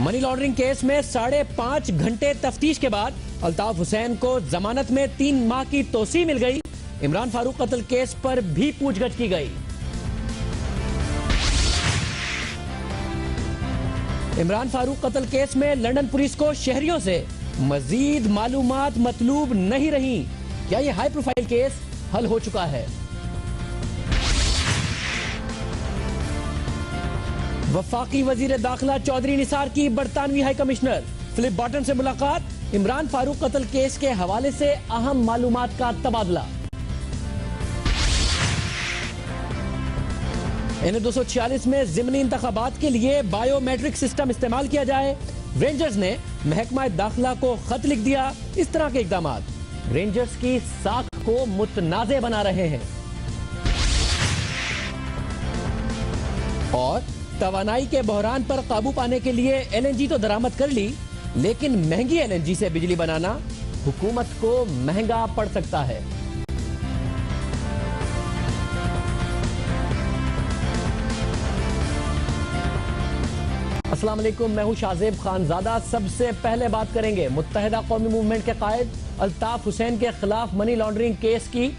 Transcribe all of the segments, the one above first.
Money laundering case میں 5.5 گھنٹے تفتیش کے بعد الطاف حسین کو ضمانت میں 3 ماہ کی توسیع مل گئی۔ عمران فاروق قتل کیس پر بھی پوچھ گچھ کی گئی۔ عمران فاروق قتل کیس میں لندن پولیس کو شہریوں سے مزید معلومات مطلوب نہیں رہی۔ کیا یہ ہائی پروفائل کیس حل ہو چکا ہے؟ وفاقی وزیر داخلہ چودھری نثار کی برطانوی ہائی کمشنر فلپ بارٹن سے ملاقات۔ عمران فاروق قتل کیس کے حوالے سے اہم معلومات کا تبادلہ۔ N246 میں ضمنی انتخابات کے لیے بائیو میٹرک سسٹم استعمال کیا جائے۔ رینجرز نے محکمہ داخلہ کو خط لکھ دیا۔ اس طرح کے اقدامات رینجرز کی ساکھ کو متنازع بنا رہے ہیں۔ اور توانائی کے بحران پر قابو پانے کے لیے LNG تو درآمد کر لی، لیکن مہنگی LNG سے بجلی بنانا حکومت کو مہنگا پڑ سکتا ہے۔ السلام علیکم، میں ہوں شاہزیب خانزادہ۔ سب سے پہلے بات کریں گے متحدہ قومی موومنٹ کے قائد الطاف حسین کے خلاف منی لانڈرنگ کیس کی،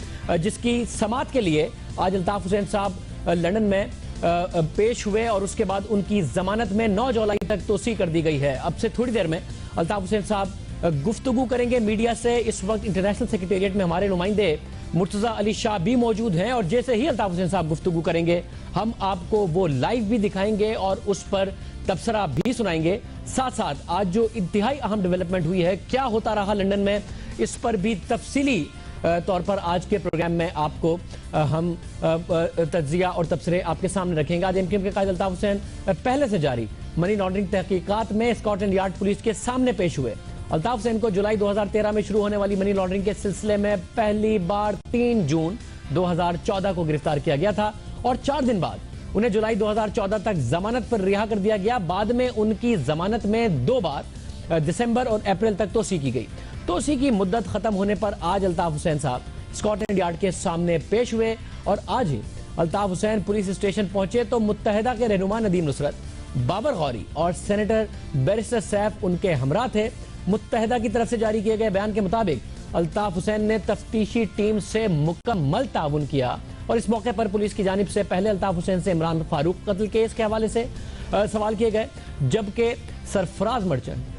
جس کی سماعت کے لیے آج الطاف حسین صاحب لندن میں پیش ہوئے اور اس کے بعد ان کی ضمانت میں 9 جولائی تک توسیع کر دی گئی ہے۔ اب سے تھوڑی دیر میں الطاف حسین صاحب گفتگو کریں گے میڈیا سے۔ اس وقت انٹرنیشنل سیکریٹریٹ میں ہمارے نمائندے مرتضی علی شاہ بھی موجود ہیں، اور جیسے ہی الطاف حسین صاحب گفتگو کریں گے ہم آپ کو وہ لائیو بھی دکھائیں گے اور اس پر تبصرہ بھی سنائیں گے۔ ساتھ ساتھ آج جو انتہائی اہم ڈیولپمنٹ ہوئی ہے، کیا ہوتا رہا لندن میں، اس پر بھی تفصیلی طور پر آج کے پروگرام میں آپ کو ہم تجزیہ اور تبصرے آپ کے سامنے رکھیں گے۔ آج MKM کے قائد الطاف حسین پہلے سے جاری منی لانڈرنگ تحقیقات میں اسکاٹلینڈ یارڈ پولیس کے سامنے پیش ہوئے۔ الطاف حسین کو جولائی 2013 میں شروع ہونے والی منی لانڈرنگ کے سلسلے میں پہلی بار 3 جون 2014 کو گرفتار کیا گیا تھا، اور 4 دن بعد انہیں جولائی 2014 تک ضمانت پر رہا کر دیا گیا۔ بعد میں ان کی ضمانت میں 2 بار دسمبر اور اپریل تک توسیع کی گئی۔ توسیع کی مدت ختم ہونے پر آج الطاف حسین صاحب اسکاٹلینڈ یارڈ کے سامنے پیش ہوئے، اور آج ہی الطاف حسین پولیس اسٹیشن پہنچے تو متحدہ کے رہنما ندیم نصرت، بابر غوری اور سینیٹر بیرسٹر سیف ان کے ہمراہ تھے۔ متحدہ کی طرف سے جاری کیے گئے بیان کے مطابق الطاف حسین نے تفتیشی ٹیم سے مکمل تعاون کیا، اور اس موقع پر پولیس کی جانب سے پہلے الطاف حسین سے عمران فاروق قتل کیس کے حوالے سے سوال کیے گئے، جبکہ سرفراز مرچنٹ،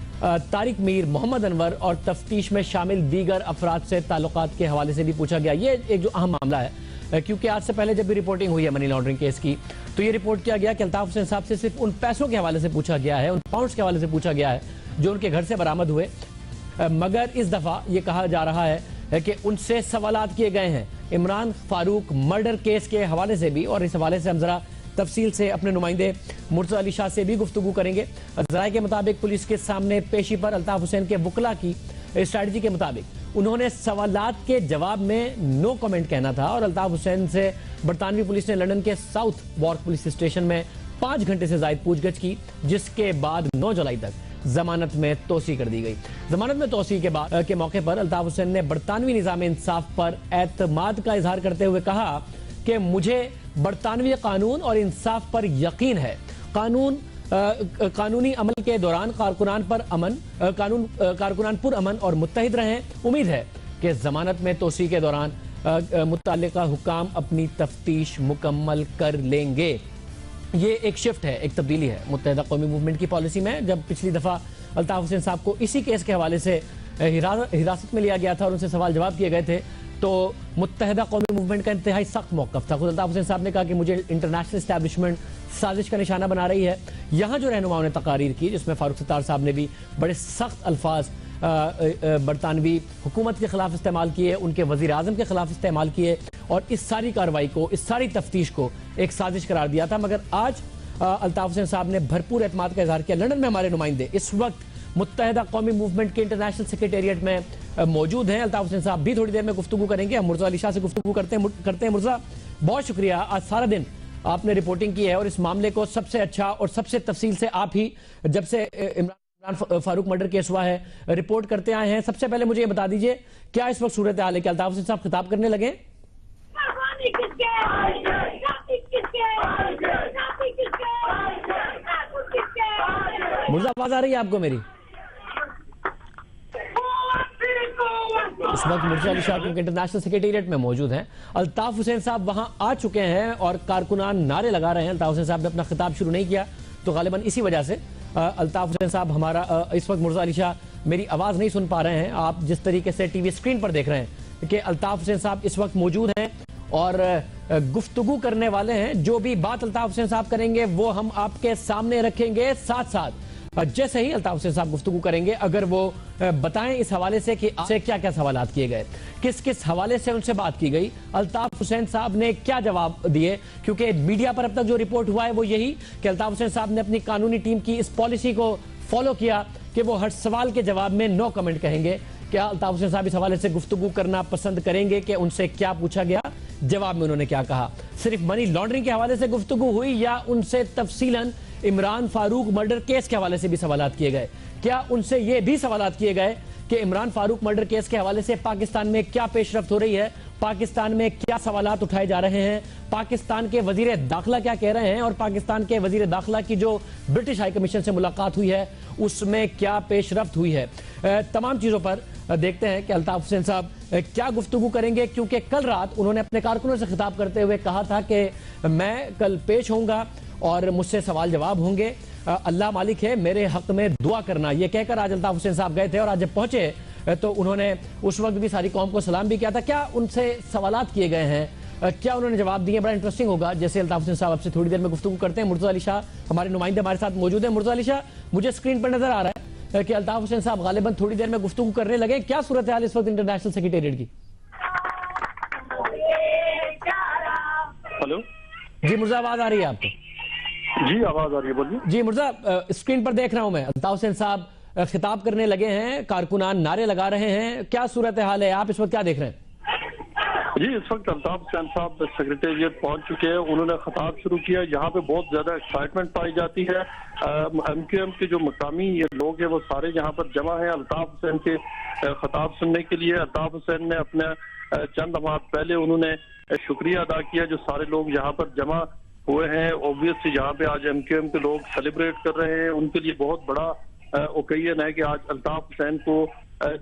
طارق میر، محمد انور اور تفتیش میں شامل دیگر افراد سے تعلقات کے حوالے سے بھی پوچھا گیا۔ یہ ایک جو اہم معاملہ ہے، کیونکہ آج سے پہلے جب بھی رپورٹنگ ہوئی ہے منی لانڈرنگ کیس کی، تو یہ رپورٹ کیا گیا کہ الطاف حسین صاحب سے صرف ان پیسوں کے حوالے سے پوچھا گیا ہے، ان پاؤنڈز کے حوالے سے پوچھا گیا ہے جو ان کے گھر سے برآمد ہوئے، مگر اس دفعہ یہ کہا جا رہا ہے کہ ان سے سوالات کیے گئے ہیں عمران فاروق مرڈر کیس کے حوالے سے بھی، اور اس حوالے سے ہم ذرا تفصیل سے اپنے نمائندے مرتضی علی شاہ سے بھی گفتگو کریں گے۔ ذرائع کے مطابق پولیس کے سامنے پیشی پر الطاف حسین کے وکلاء کی اسٹریٹجی کے مطابق انہوں نے سوالات کے جواب میں نو کمنٹ کہنا تھا، اور الطاف حسین سے برطانوی پولیس نے لندن کے ساؤتھ وارک پولیس اسٹیشن میں 5 گھنٹے سے زائد پوچھ گچھ کی، جس کے بعد 9 جولائی تک ضمانت میں توسیع کر دی گئی۔ ضمانت میں توسیع کے موقع پر الطاف حسین نے برطانوی نظام انصاف پر اعتماد کا اظہار کرتے ہوئے کہا کہ مجھے برطانوی قانون اور انصاف پر یقین ہے۔ قانونی عمل کے دوران کارکنان پر امن اور متحد رہیں۔ امید ہے کہ ضمانت میں توسیع کے دوران متعلقہ حکام اپنی تفتیش مکمل کر لیں گے۔ یہ ایک شفٹ ہے، ایک تبدیلی ہے متحدہ قومی موومنٹ کی پالیسی میں۔ جب پچھلی دفعہ الطاف حسین صاحب کو اسی کیس کے حوالے سے حراست میں لیا گیا تھا اور ان سے سوال جواب کیے گئے تھے، تو متحدہ قومی موومنٹ کا انتہائی سخت موقف تھا۔ خود الطاف حسین صاحب نے کہا کہ مجھے انٹرنیشنل اسٹیبلشمنٹ سازش کا نشانہ بنا رہی ہے۔ یہاں جو رہنماؤں نے تقاریر کی، جس میں فاروق ستار صاحب نے بھی بڑے سخت الفاظ برطانوی حکومت کے خلاف استعمال کیے، ان کے وزیر اعظم کے خلاف استعمال کیے، اور اس ساری کارروائی کو، اس ساری تفتیش کو ایک سازش قرار دیا تھا۔ مگر آج الطاف حسین صاحب نے بھرپور اعتماد کا اظہار کیا۔ لندن میں ہمارے نمائندے اس وقت متحدہ قومی موومنٹ کے انٹرنیشنل سیکریٹریٹ میں موجود ہیں۔ الطاف حسین صاحب بھی تھوڑی دیر میں گفتگو کریں گے۔ ہم مرتضی علی شاہ سے گفتگو کرتے ہیں۔ مرتضی، بہت شکریہ، آج سارا دن آپ نے رپورٹنگ کی ہے، اور اس معاملے کو سب سے اچھا اور سب سے تفصیل سے آپ ہی جب سے عمران فاروق مرڈر کیس ہوا ہے رپورٹ کرتے آئے ہیں۔ سب سے پہلے مجھے یہ بتا دیجئے کیا اس وقت صورتحال ہے کہ الطاف حسین صاحب خطاب کرنے لگے؟ مرزا آواز آ رہی ہے آپ کو میری؟ اس وقت مرزا علی شاہ کیونکہ انٹرنیشنل سیکریٹریٹ میں موجود ہیں. الطاف حسین صاحب وہاں آ چکے ہیں اور کارکنان نعرے لگا رہے ہیں. الطاف حسین صاحب نے اپنا خطاب شروع نہیں کیا تو غالباً اسی وجہ سے الطاف حسین صاحب ہمارا اس وقت مرزا علی شاہ میری آواز نہیں سن پا رہے ہیں. آپ جس طریقے سے ٹی وی اسکرین پر دیکھ رہے ہیں کہ الطاف حسین صاحب اس وقت موجود ہیں اور گفتگو کرنے والے ہیں. جو بھی بات الطاف حسین صاحب کریں گے وہ ہم آپ کے سامنے رکھیں گے. ساتھ ساتھ جیسے ہی الطاف حسین صاحب گفتگو کریں گے اگر وہ بتائیں اس حوالے سے کہ آپ سے کیا کیا سوالات کیے گئے, کس کس حوالے سے ان سے بات کی گئی, الطاف حسین صاحب نے کیا جواب دیے. کیونکہ میڈیا پر اب تک جو رپورٹ ہوا ہے وہ یہی کہ الطاف حسین صاحب نے اپنی قانونی ٹیم کی اس پالیسی کو فالو کیا کہ وہ ہر سوال کے جواب میں نو کمنٹ کہیں گے. کیا الطاف حسین صاحب اس حوالے سے گفتگو کرنا پسند کریں گے کہ ان سے کیا پوچھا گیا, جواب میں انہوں نے کیا کہا؟ صرف منی لانڈرنگ کے حوالے سے گفتگو ہوئی یا ان سے تفصیلاً عمران فاروق مرڈر کیس کے حوالے سے بھی سوالات کیے گئے؟ کیا ان سے یہ بھی سوالات کیے گئے کہ عمران فاروق مرڈر کیس کے حوالے سے پاکستان میں کیا پیش رفت ہو رہی ہے, پاکستان میں کیا سوالات اٹھائے جا رہے ہیں, پاکستان کے وزیر داخلہ کیا کہہ رہے ہیں اور پاکستان کے وزیر داخلہ کی جو برٹش ہائی کمیشن سے ملاقات ہوئی ہے اس میں کیا پیش رفت ہوئی ہے؟ تمام چیزوں پر دیکھتے ہیں کہ الطاف حسین صاحب کیا گفتگو کریں گے. کیونکہ کل رات انہوں نے اپنے کارکنوں سے خطاب کرتے ہوئے کہا تھا کہ میں کل پیش ہوں گا اور مجھ سے سوال جواب ہوں گے, اللہ مالک ہے میرے حق میں دعا کرنا. یہ کہہ کر آج الطاف حسین صاحب گئے تھے اور آج جب پہنچے تو انہوں نے اس وقت بھی ساری قوم کو سلام بھی کیا تھا. کیا ان سے سوالات کیے گئے ہیں, کیا انہوں نے جواب دیے؟ بڑا انٹرسٹنگ ہوگا. جیسے الطاف حسین صاحب آپ سے تھوڑی دیر میں گفتگو کرتے ہیں. مرتضی علی شاہ ہمارے نمائندے ہمارے ساتھ موجود ہیں. مرتضی علی شاہ, مجھے اسکرین پر نظر آ رہا ہے کہ الطاف حسین صاحب غالباً تھوڑی دیر میں گفتگو کرنے لگے. کیا صورتحال اس وقت انٹرنیشنل سیکریٹریٹ کی؟ ہلو جی مرزا, آواز آ رہی ہے آپ کو؟ جی آواز آ رہی ہے, بولیے. جی مرزا, اسکرین پر دیکھ رہا ہوں میں الطاف حسین صاحب خطاب کرنے لگے ہیں, کارکنان نعرے لگا رہے ہیں. کیا صورتحال ہے, آپ اس وقت کیا دیکھ رہے ہیں؟ جی اس وقت الطاف حسین صاحب سیکریٹریٹ پہنچ چکے ہیں. انہوں نے خطاب شروع کیا. یہاں پہ بہت زیادہ ایکسائٹمنٹ پائی جاتی ہے. ایم کیو ایم کے جو مقامی لوگ ہیں وہ سارے یہاں پر جمع ہیں الطاف حسین کے خطاب سننے کے لیے. الطاف حسین نے اپنے چند لمحات پہلے انہوں نے شکریہ ادا کیا جو سارے لوگ یہاں پر جمع ہوئے ہیں. اوبویسلی یہاں پہ آج ایم کیو ایم کے لوگ سیلیبریٹ کر رہے ہیں. ان کے لیے بہت بڑا اوکیزن ہے کہ آج الطاف حسین کو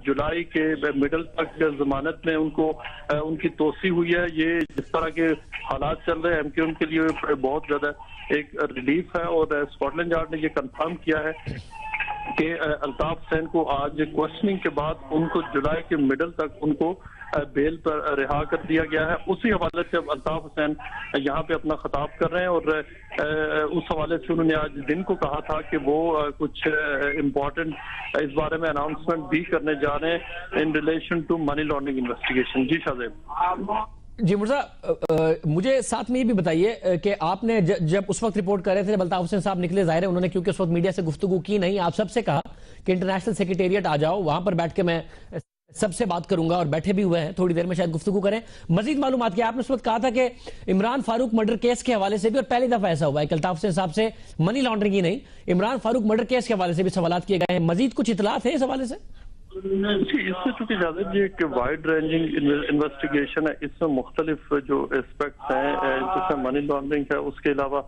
جولائی کے مڈل تک ضمانت میں ان کو ان کی توسیع ہوئی ہے. یہ جس طرح کے حالات چل رہے ہیں ایم کیو ایم کے لیے بہت زیادہ ایک ریلیف ہے. اور اسکاٹ لینڈ یارڈ نے یہ کنفرم کیا ہے کہ الطاف حسین کو آج کوشچننگ کے بعد ان کو جولائی کے مڈل تک ان کو بیل پر رہا کر دیا گیا ہے. اسی حوالے سے اب الطاف حسین یہاں پہ اپنا خطاب کر رہے ہیں اور اس حوالے سے انہوں نے آج دن کو کہا تھا کہ وہ کچھ امپورٹنٹ اس بارے میں اناؤنسمنٹ بھی کرنے جا رہے ہیں ان relation to money laundering investigation. جی شاہ زیب. جی مرزا, مجھے ساتھ میں یہ بھی بتائیے کہ آپ نے جب اس وقت رپورٹ کر رہے تھے جب الطاف حسین صاحب نکلے, ظاہر ہے انہوں نے کیونکہ اس وقت میڈیا سے گفتگو کی نہیں, آپ سب سے کہا کہ انٹرنیشنل سیکریٹریٹ آ جاؤ, وہاں پر بیٹھ کے میں سب سے بات کروں گا, اور بیٹھے بھی ہوئے ہیں, تھوڑی دیر میں شاید گفتگو کریں. مزید معلومات کیا؟ آپ نے اس وقت کہا تھا کہ عمران فاروق مرڈر کیس کے حوالے سے بھی, اور پہلی دفعہ ایسا ہوا ہے کہ الطاف حسین صاحب سے منی لانڈرنگ ہی نہیں عمران فاروق مرڈر کیس کے حوالے سے بھی سوالات کیے گئے ہیں. مزید کچھ اطلاعات ہیں اس حوالے سے؟ جی اس سے چونکہ اجازت جی ایک وائڈ رینجنگ انویسٹیگیشن ہے. اس میں مختلف جو اسپیکٹس ہیں جس میں منی لانڈرنگ ہے, اس کے علاوہ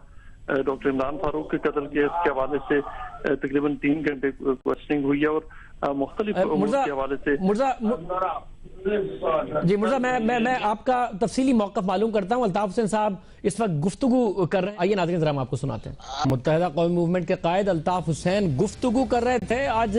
ڈاکٹر عمران فاروق کے قتل کیس کے حوالے سے تقریباً 3 گھنٹے کوشچننگ ہوئی ہے اور مختلف امور کے حوالے سے. جی مرزا, میں آپ کا تفصیلی موقف معلوم کرتا ہوں. الطاف حسین صاحب اس وقت گفتگو کر رہے ہیں, آئیے ناظرین ذرا ہم آپ کو سناتے ہیں. متحدہ قومی موومنٹ کے قائد الطاف حسین گفتگو کر رہے تھے. آج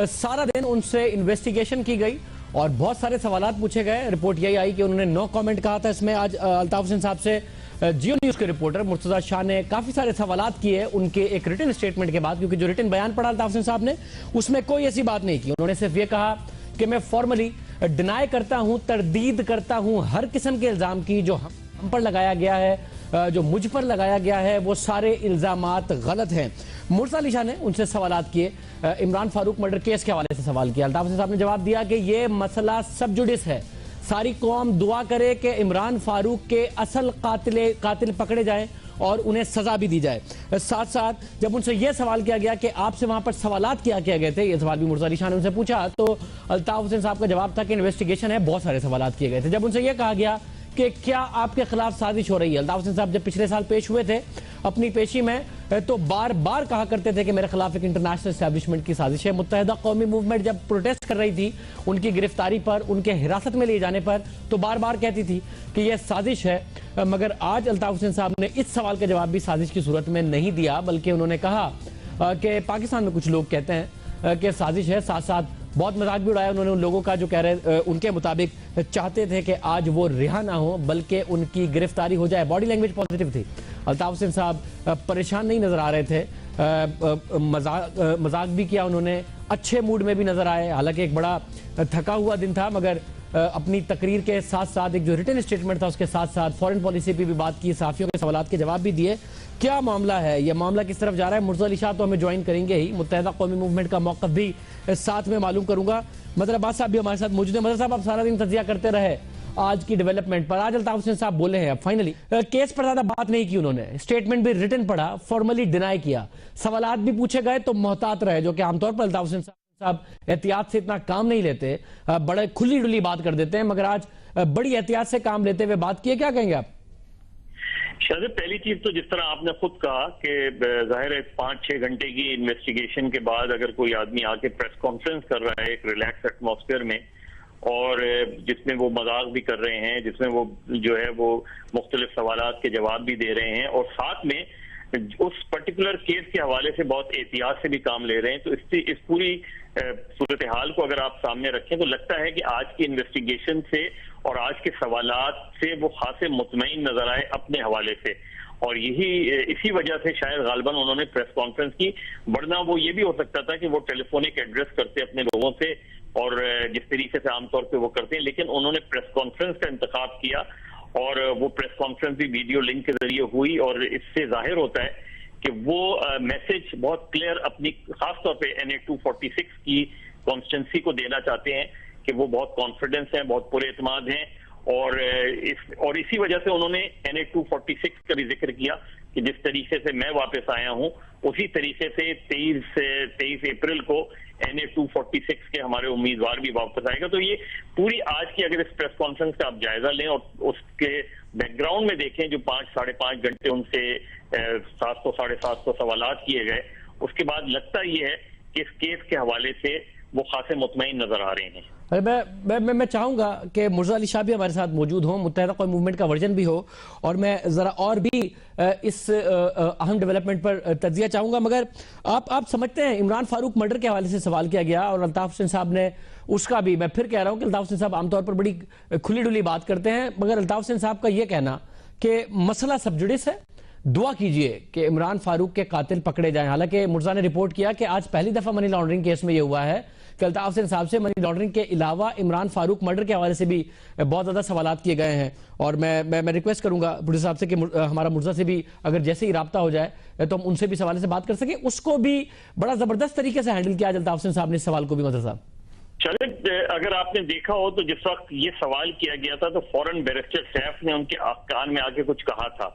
سارا دن ان سے انویسٹیگیشن کی گئی اور بہت سارے سوالات پوچھے گئے. رپورٹ یہی آئی کہ انہوں نے نو کامنٹ کہا تھا. اس میں آج الطاف حسین صاحب سے جیو نیوز کے رپورٹر مرتضی شاہ نے کافی سارے سوالات کیے ان کے ایک ریٹن سٹیٹمنٹ کے بعد, کیونکہ جو ریٹن بیان پڑھا الطاف حسین صاحب نے اس میں کوئی ایسی بات نہیں کی. انہوں نے صرف یہ کہا کہ میں فارملی ڈینائی کرتا ہوں, تردید کرتا ہوں ہر قسم کے الزام کی جو ہم پر لگایا گیا ہے, جو مجھ پر لگایا گیا ہے, وہ سارے الزامات غلط ہیں. مرتضی علی شاہ نے ان سے سوالات کیے, عمران فاروق مرڈر کیس کے حوالے سے سوال کیا. الطاف حسین صاحب نے جواب دیا کہ یہ مسئلہ سب جوڈس ہے, ساری قوم دعا کرے کہ عمران فاروق کے اصل قاتل پکڑے جائیں اور انہیں سزا بھی دی جائے. ساتھ ساتھ جب ان سے یہ سوال کیا گیا کہ آپ سے وہاں پر سوالات کیا گئے تھے, یہ سوال بھی مرتضی علی شاہ نے ان سے پوچھا, تو الطاف حسین صاحب کا جواب تھا کہ انویسٹیگیشن ہے, بہت سارے سوالات کیے گئے تھے. جب ان سے یہ کہا گیا کہ کیا آپ کے خلاف سازش ہو رہی ہے؟ الطاف حسین صاحب جب پچھلے سال پیش ہوئے تھے اپنی پیشی میں تو بار بار کہا کرتے تھے کہ میرے خلاف ایک انٹرنیشنل اسٹیبلشمنٹ کی سازش ہے. متحدہ قومی موومنٹ جب پروٹیسٹ کر رہی تھی ان کی گرفتاری پر، ان کے حراست میں لیے جانے پر، تو بار بار کہتی تھی کہ یہ سازش ہے. مگر آج الطاف حسین صاحب نے اس سوال کا جواب بھی سازش کی صورت میں نہیں دیا، بلکہ انہوں نے کہا کہ پاکستان میں کچھ لوگ کہتے ہیں کہ سازش ہے. ساتھ ساتھ بہت مذاق بھی اڑایا انہوں نے ان لوگوں کا جو کہہ رہے ان کے مطابق چاہتے تھے کہ آج وہ رہا نہ ہو بلکہ ان کی گرفتاری ہو جائے. باڈی لینگویج پازیٹیو تھی. الطاف حسین صاحب پریشان نہیں نظر آ رہے تھے، مذاق بھی کیا انہوں نے، اچھے موڈ میں بھی نظر آئے. حالانکہ ایک بڑا تھکا ہوا دن تھا، مگر اپنی تقریر کے ساتھ ساتھ ایک جو ریٹن اسٹیٹمنٹ تھا اس کے ساتھ ساتھ فورن پالیسی پہ بھی بات کی، صحافیوں کے سوالات کے جواب بھی دیے. کیا معاملہ ہے؟ یہ معاملہ کس طرف جا رہا ہے؟ مرزا علی شاہ تو ہمیں جوائن کریں گے ہی، متحدہ قومی موومنٹ کا موقف بھی ساتھ میں معلوم کروں گا. مظہر عباس صاحب بھی ہمارے ساتھ موجود ہیں. مظہر صاحب آپ سارا دن تجزیہ کرتے رہے آج کی ڈیولپمنٹ پر. آج الطاف حسین صاحب بولے ہیں اب فائنلی کیس پر زیادہ بات نہیں کی انہوں نے، اسٹیٹمنٹ بھی ریٹن پڑھا، فارملی ڈینائی کیا، سوالات بھی پوچھے گئے تو محتاط رہے، جو کہ عام طور پر الطاف حسین صاحب احتیاط سے اتنا کام نہیں لیتے، بڑے کھلی ڈلی بات کر دیتے ہیں، مگر آج بڑی احتیاط سے کام لیتے ہوئے بات کیے. کیا کہیں گے آپ؟ شاہد، پہلی چیز تو جس طرح آپ نے خود کہا کہ ظاہر ہے 5-6 گھنٹے کی انویسٹیگیشن کے بعد اگر کوئی آدمی آ کے پریس کانفرنس کر رہا ہے ایک ریلیکس ایٹماسفیئر میں، اور جس میں وہ مذاق بھی کر رہے ہیں، جس میں وہ جو ہے وہ مختلف سوالات کے جواب بھی دے رہے ہیں، اور ساتھ میں اس پرٹیکولر کیس کے حوالے سے بہت احتیاط سے بھی کام لے رہے ہیں، تو اس پوری صورتحال کو اگر آپ سامنے رکھیں تو لگتا ہے کہ آج کی انویسٹیگیشن سے اور آج کے سوالات سے وہ خاصے مطمئن نظر آئے اپنے حوالے سے، اور اسی وجہ سے شاید غالباً انہوں نے پریس کانفرنس کی. ورنہ وہ یہ بھی ہو سکتا تھا کہ وہ ٹیلی فونک ایڈریس کرتے اپنے لوگوں سے، اور جس طریقے سے عام طور پہ وہ کرتے ہیں، لیکن انہوں نے پریس کانفرنس کا انتخاب کیا، اور وہ پریس کانفرنس بھی ویڈیو لنک کے ذریعے ہوئی، اور اس سے ظاہر ہوتا ہے کہ وہ میسج بہت کلیئر اپنی خاص طور پہ NA 246 کی کانسٹیٹنسی کو دینا چاہتے ہیں کہ وہ بہت کانفیڈنس ہیں، بہت پرے اعتماد ہیں، اور اسی وجہ سے انہوں نے NA 246 کا بھی ذکر کیا کہ جس طریقے سے میں واپس آیا ہوں اسی طریقے سے 23 اپریل کو NA 246 کے ہمارے امیدوار بھی واپس آئے گا. تو یہ پوری آج کی اگر اس پریس کانفرنس کا آپ جائزہ لیں اور اس کے بیک گراؤنڈ میں دیکھیں جو 5-5.5 گھنٹے ان سے 700-750 سوالات کیے گئے، اس کے بعد لگتا یہ ہے کہ اس کیس کے حوالے سے وہ خاصے مطمئن نظر آ رہے ہیں. میں چاہوں گا کہ مرزا علی شاہ بھی ہمارے ساتھ موجود ہوں، متحدہ قومی موومنٹ کا ورژن بھی ہو، اور میں ذرا اور بھی اس اہم ڈیولپمنٹ پر تجزیہ چاہوں گا. مگر آپ سمجھتے ہیں عمران فاروق مرڈر کے حوالے سے سوال کیا گیا اور الطاف حسین صاحب نے اس کا بھی، میں پھر کہہ رہا ہوں کہ الطاف حسین صاحب عام طور پر بڑی کھلی ڈلی بات کرتے ہیں، مگر الطاف حسین صاحب کا یہ کہنا کہ مسئلہ سب جوڈس ہے، دعا کیجئے کہ عمران فاروق کے قاتل پکڑے جائیں. حالانکہ مرزا نے رپورٹ کیا کہ آج پہلی دفعہ منی لانڈرنگ کیس میں یہ ہوا ہے کہ الطاف حسین صاحب سے منی لانڈرنگ کے علاوہ عمران فاروق مرڈر کے حوالے سے بھی بہت زیادہ سوالات کیے گئے ہیں. اور میں ریکویسٹ کروں گا پروڈیوسر صاحب سے کہ ہمارا مرزا سے بھی اگر جیسے ہی رابطہ ہو جائے تو ہم ان سے بھی سوالے سے بات کر سکیں. اس کو بھی بڑا زبردست طریقے سے ہینڈل کیا الطاف حسین صاحب نے اس سوال کو بھی. مظہر صاحب چلے، اگر آپ نے دیکھا ہو تو جس وقت یہ سوال کیا گیا تھا تو فوراً بیرسٹر سیف نے ان کے کان میں آ کے کچھ کہا تھا.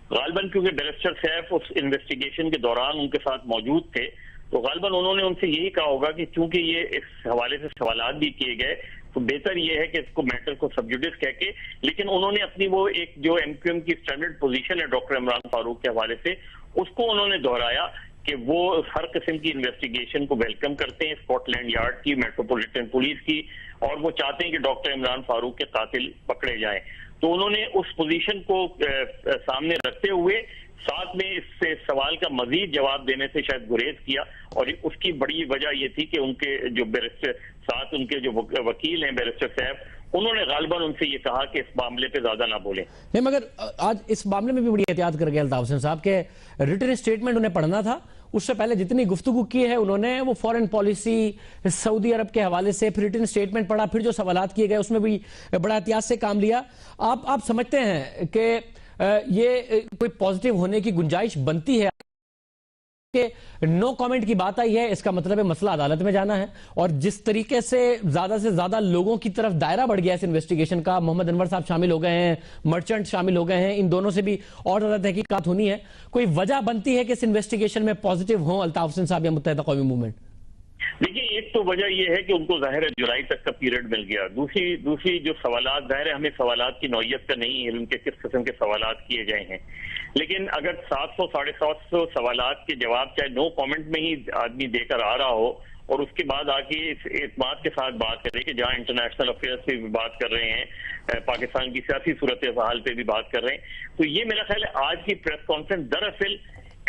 غالباً کیونکہ بیرسٹر سیف اس انویسٹیگیشن کے دوران ان کے ساتھ موجود تھے تو غالباً انہوں نے ان سے یہی کہا ہوگا کہ چونکہ یہ اس حوالے سے سوالات بھی کیے گئے تو بہتر یہ ہے کہ اس کو میٹر کو سب جوڈس کہہ کے، لیکن انہوں نے اپنی وہ ایک جو MQM کی اسٹینڈرڈ پوزیشن ہے ڈاکٹر عمران فاروق کے حوالے سے، اس کو انہوں نے دہرایا کہ وہ ہر قسم کی انویسٹیگیشن کو ویلکم کرتے ہیں، اسکاٹ لینڈ یارڈ کی، میٹروپولیٹن پولیس کی، اور وہ چاہتے ہیں کہ ڈاکٹر عمران فاروق کے قاتل پکڑے جائیں. تو انہوں نے اس پوزیشن کو سامنے رکھتے ہوئے ساتھ میں اس سے سوال کا مزید جواب دینے سے شاید گریز کیا، اور اس کی بڑی وجہ یہ تھی کہ ان کے جو ساتھ ان کے جو وکیل ہیں بیرسٹر صاحب، انہوں نے غالباً ان سے یہ کہا کہ اس معاملے پہ زیادہ نہ بولیں. نہیں، مگر آج اس معاملے میں بھی بڑی احتیاط کر گئے الطاف حسین صاحب کہ ریٹن اسٹیٹمنٹ انہیں پڑھنا تھا، اس سے پہلے جتنی گفتگو کی ہے انہوں نے وہ فورن پالیسی، سعودی عرب کے حوالے سے، پھر ریٹن اسٹیٹمنٹ پڑھا، پھر جو سوالات کیے گئے اس میں بھی بڑا احتیاط سے کام لیا. آپ سمجھتے ہیں کہ یہ کوئی پازیٹیو ہونے کی گنجائش بنتی ہے کہ نو کامنٹ کی بات آئی ہے؟ اس کا مطلب ہے مسئلہ عدالت میں جانا ہے، اور جس طریقے سے زیادہ لوگوں کی طرف دائرہ بڑھ گیا اس انویسٹیگیشن کا، محمد انور صاحب شامل ہو گئے ہیں، مرچنٹ شامل ہو گئے ہیں، ان دونوں سے بھی اور زیادہ تحقیقات ہونی ہے. کوئی وجہ بنتی ہے کہ اس انویسٹیگیشن میں پازیٹیو ہوں الطاف حسین صاحب یا متحدہ قومی موومنٹ؟ دیکھیے، ایک تو وجہ یہ ہے کہ ان کو ظاہر ہے جولائی تک کا پیریڈ مل گیا. دوسری جو سوالات، ظاہر ہے ہمیں سوالات کی نوعیت کا نہیں علم کہ کس قسم کے سوالات کیے گئے ہیں، لیکن اگر 700 750 سوالات کے جواب چاہے نو کامنٹ میں ہی آدمی دے کر آ رہا ہو اور اس کے بعد آ کے اس اعتماد کے ساتھ بات کرے کہ جہاں انٹرنیشنل افیئرس پہ بھی بات کر رہے ہیں، پاکستان کی سیاسی صورتحال پہ بھی بات کر رہے ہیں، تو یہ میرا خیال ہے آج کی پریس کانفرنس دراصل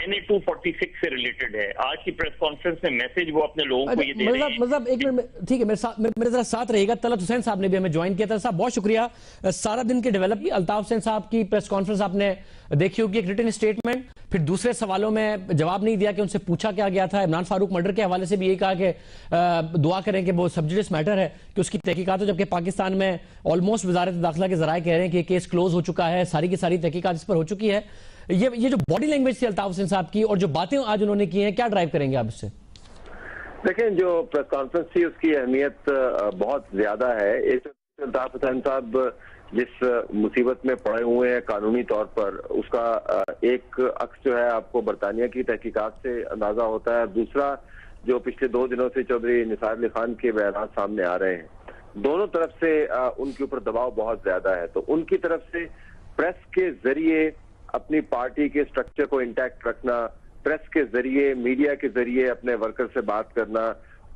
NA-246 سے ریلیٹڈ ہے. آج کی پریس کانفرنس میں میسج وہ اپنے لوگوں کو یہ دے رہے ہیں. مطلب ایک منٹ ٹھیک ہے، میرے ذرا ساتھ رہے گا. طلعت حسین صاحب نے بھی ہمیں جوائن کیا تھا. صاحب بہت شکریہ. سارا دن کے ڈیولپ کی الطاف حسین صاحب کی پریس کانفرنس آپ نے دیکھی ہوگی، ایک ریٹن اسٹیٹمنٹ، پھر دوسرے سوالوں میں جواب نہیں دیا کہ ان سے پوچھا کیا گیا تھا. عمران فاروق مرڈر کے حوالے سے بھی یہی کہا کہ دعا کریں کہ وہ سب جوڈیس میٹر ہے کہ اس کی تحقیقات ہو، جبکہ پاکستان میں آلموسٹ وزارت داخلہ کے ذرائع کہہ رہے ہیں کہ یہ کیس کلوز ہو چکا ہے، ساری کی ساری تحقیقات اس پر ہو چکی ہے. یہ جو باڈی لینگویج تھی الطاف حسین صاحب کی اور جو باتیں آج انہوں نے کی ہیں، کیا ڈرائیو کریں گے آپ اس سے؟ دیکھیں، جو پریس کانفرنس تھی اس کی اہمیت بہت زیادہ ہے. ایک الطاف حسین صاحب جس مصیبت میں پڑے ہوئے ہیں قانونی طور پر، اس کا ایک عکس جو ہے آپ کو برطانیہ کی تحقیقات سے اندازہ ہوتا ہے. دوسرا جو پچھلے 2 دنوں سے چودھری نثار علی خان کے بیانات سامنے آ رہے ہیں، دونوں طرف سے ان کے اوپر دباؤ بہت زیادہ ہے. تو ان کی طرف سے پریس کے ذریعے اپنی پارٹی کے سٹرکچر کو انٹیکٹ رکھنا، پریس کے ذریعے، میڈیا کے ذریعے اپنے ورکر سے بات کرنا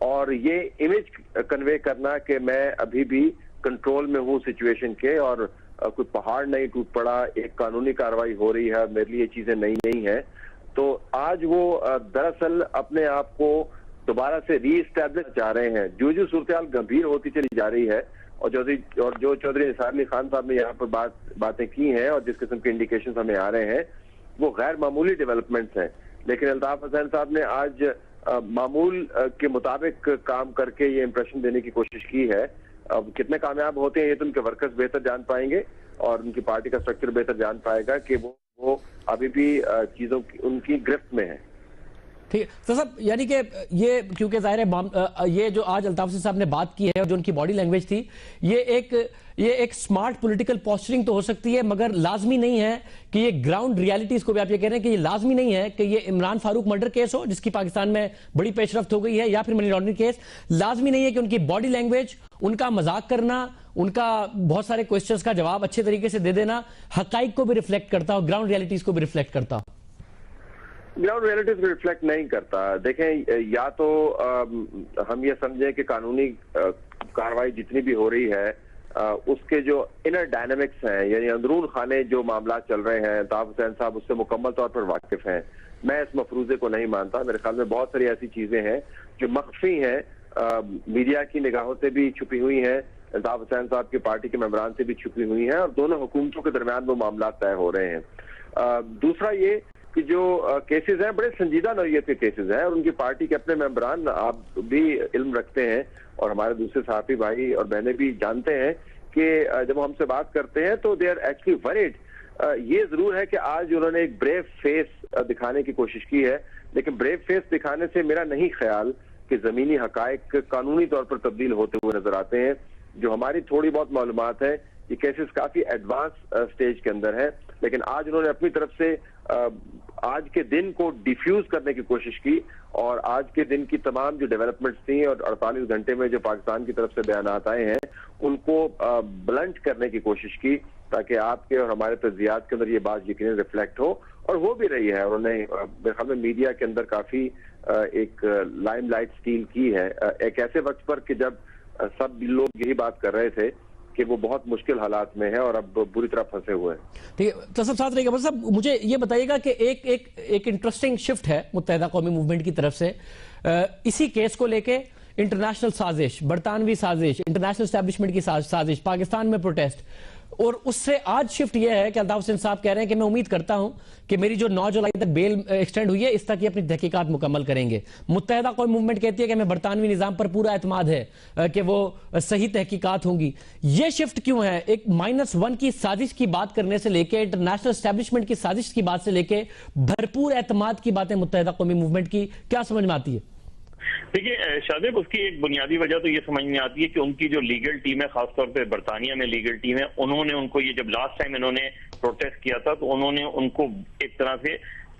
اور یہ امیج کنوے کرنا کہ میں ابھی بھی کنٹرول میں ہوں سچویشن کے اور کوئی پہاڑ نہیں ٹوٹ پڑا، ایک قانونی کارروائی ہو رہی ہے، میرے لیے چیزیں نئی نہیں ہیں. تو آج وہ دراصل اپنے آپ کو دوبارہ سے ری اسٹیبلش چاہ رہے ہیں. جو صورتحال گمبھیر ہوتی چلی جا رہی ہے اور جو چودھری نثار علی خان صاحب نے یہاں پر باتیں کی ہیں اور جس قسم کے انڈیکیشنز ہمیں آ رہے ہیں، وہ غیر معمولی ڈیولپمنٹس ہیں. لیکن الطاف حسین صاحب نے آج معمول کے مطابق کام کر کے یہ امپریشن دینے کی کوشش کی ہے. اب کتنے کامیاب ہوتے ہیں یہ تو ان کے ورکرز بہتر جان پائیں گے اور ان کی پارٹی کا سٹرکچر بہتر جان پائے گا کہ وہ ابھی بھی چیزوں ان کی گرفت میں ہیں. ٹھیک ہے تو صاحب، یعنی کہ یہ کیونکہ ظاہر ہے یہ جو آج الطاف حسین صاحب نے بات کی ہے اور جو ان کی باڈی لینگویج تھی، یہ ایک سمارٹ پولیٹیکل پوسچرنگ تو ہو سکتی ہے، مگر لازمی نہیں ہے کہ یہ گراؤنڈ ریالٹیز کو بھی آپ یہ کہہ رہے ہیں کہ یہ لازمی نہیں ہے کہ یہ عمران فاروق مرڈر کیس ہو جس کی پاکستان میں بڑی پیش رفت ہو گئی ہے، یا پھر منی لانڈرنگ کیس. لازمی نہیں ہے کہ ان کی باڈی لینگویج، ان کا مذاق کرنا، ان کا بہت سارے کوسچنز کا جواب اچھے طریقے سے دے دینا حقائق کو بھی ریفلیکٹ کرتا ہو، گراؤنڈ ریالٹیز کو بھی ریفلیکٹ کرتا ہو. گراؤنڈ ریالٹیز کو ریفلیکٹ نہیں کرتا. دیکھیں، یا تو ہم یہ سمجھیں کہ قانونی کارروائی جتنی بھی ہو رہی ہے اس کے جو انر ڈائنامکس ہیں، یعنی اندرون خانے جو معاملات چل رہے ہیں، الطاف حسین صاحب اس سے مکمل طور پر واقف ہیں. میں اس مفروضے کو نہیں مانتا. میرے خیال میں بہت ساری ایسی چیزیں ہیں جو مخفی ہیں، میڈیا کی نگاہوں سے بھی چھپی ہوئی ہیں، الطاف حسین صاحب کی پارٹی کے ممبران سے بھی چھپی ہوئی ہیں اور دونوں حکومتوں کے درمیان وہ معاملات طے ہو رہے ہیں. دوسرا یہ کہ جو کیسز ہیں بڑے سنجیدہ نوعیت کے کیسز ہیں اور ان کی پارٹی کے اپنے ممبران، آپ بھی علم رکھتے ہیں اور ہمارے دوسرے صحافی بھائی اور بہنیں بھی جانتے ہیں کہ جب ہم سے بات کرتے ہیں تو دے آر ایکچولی وریڈ. یہ ضرور ہے کہ آج انہوں نے ایک بریو فیس دکھانے کی کوشش کی ہے، لیکن بریو فیس دکھانے سے میرا نہیں خیال کہ زمینی حقائق قانونی طور پر تبدیل ہوتے ہوئے نظر آتے ہیں. جو ہماری تھوڑی بہت معلومات ہے، یہ کیسز کافی ایڈوانس سٹیج کے اندر ہے، لیکن آج انہوں نے اپنی طرف سے آج کے دن کو ڈیفیوز کرنے کی کوشش کی اور آج کے دن کی تمام جو ڈیولپمنٹس تھیں اور 48 گھنٹے میں جو پاکستان کی طرف سے بیانات آئے ہیں ان کو بلنٹ کرنے کی کوشش کی تاکہ آپ کے اور ہمارے تجزیات کے اندر یہ بات یقیناً ریفلیکٹ ہو، اور وہ بھی رہی ہے. انہوں نے میرے خیال میں میڈیا کے اندر کافی ایک لائم لائٹ سٹیل کی ہے ایک ایسے وقت پر کہ جب سب لوگ یہی بات کر رہے تھے کہ وہ بہت مشکل حالات میں ہے اور اب بری طرح پھنسے ہوئے ہیں. ٹھیک ہے تو سب ساتھ رہے گا. بس اب مجھے یہ بتائیے گا کہ ایک انٹرسٹنگ شفٹ ہے متحدہ قومی موومنٹ کی طرف سے اسی کیس کو لے کے، انٹرنیشنل سازش، برطانوی سازش، انٹرنیشنل اسٹیبلشمنٹ کی سازش، پاکستان میں پروٹیسٹ، اور اس سے آج شفٹ یہ ہے کہ الطاف حسین صاحب کہہ رہے ہیں کہ میں امید کرتا ہوں کہ میری جو 9 جولائی تک بیل ایکسٹینڈ ہوئی ہے اس تک یہ اپنی تحقیقات مکمل کریں گے. متحدہ قومی موومنٹ کہتی ہے کہ ہمیں برطانوی نظام پر پورا اعتماد ہے کہ وہ صحیح تحقیقات ہوں گی. یہ شفٹ کیوں ہے؟ ایک -1 کی سازش کی بات کرنے سے لے کے انٹرنیشنل اسٹیبلشمنٹ کی سازش کی بات سے لے کے بھرپور اعتماد کی باتیں متحدہ قومی موومنٹ کی کیا سمجھ میں آتی ہے؟ دیکھیے شادب، اس کی ایک بنیادی وجہ تو یہ سمجھ میں آتی ہے کہ ان کی جو لیگل ٹیم ہے، خاص طور پہ برطانیہ میں لیگل ٹیم ہے، انہوں نے ان کو یہ جب لاسٹ ٹائم انہوں نے پروٹیسٹ کیا تھا تو انہوں نے ان کو ایک طرح سے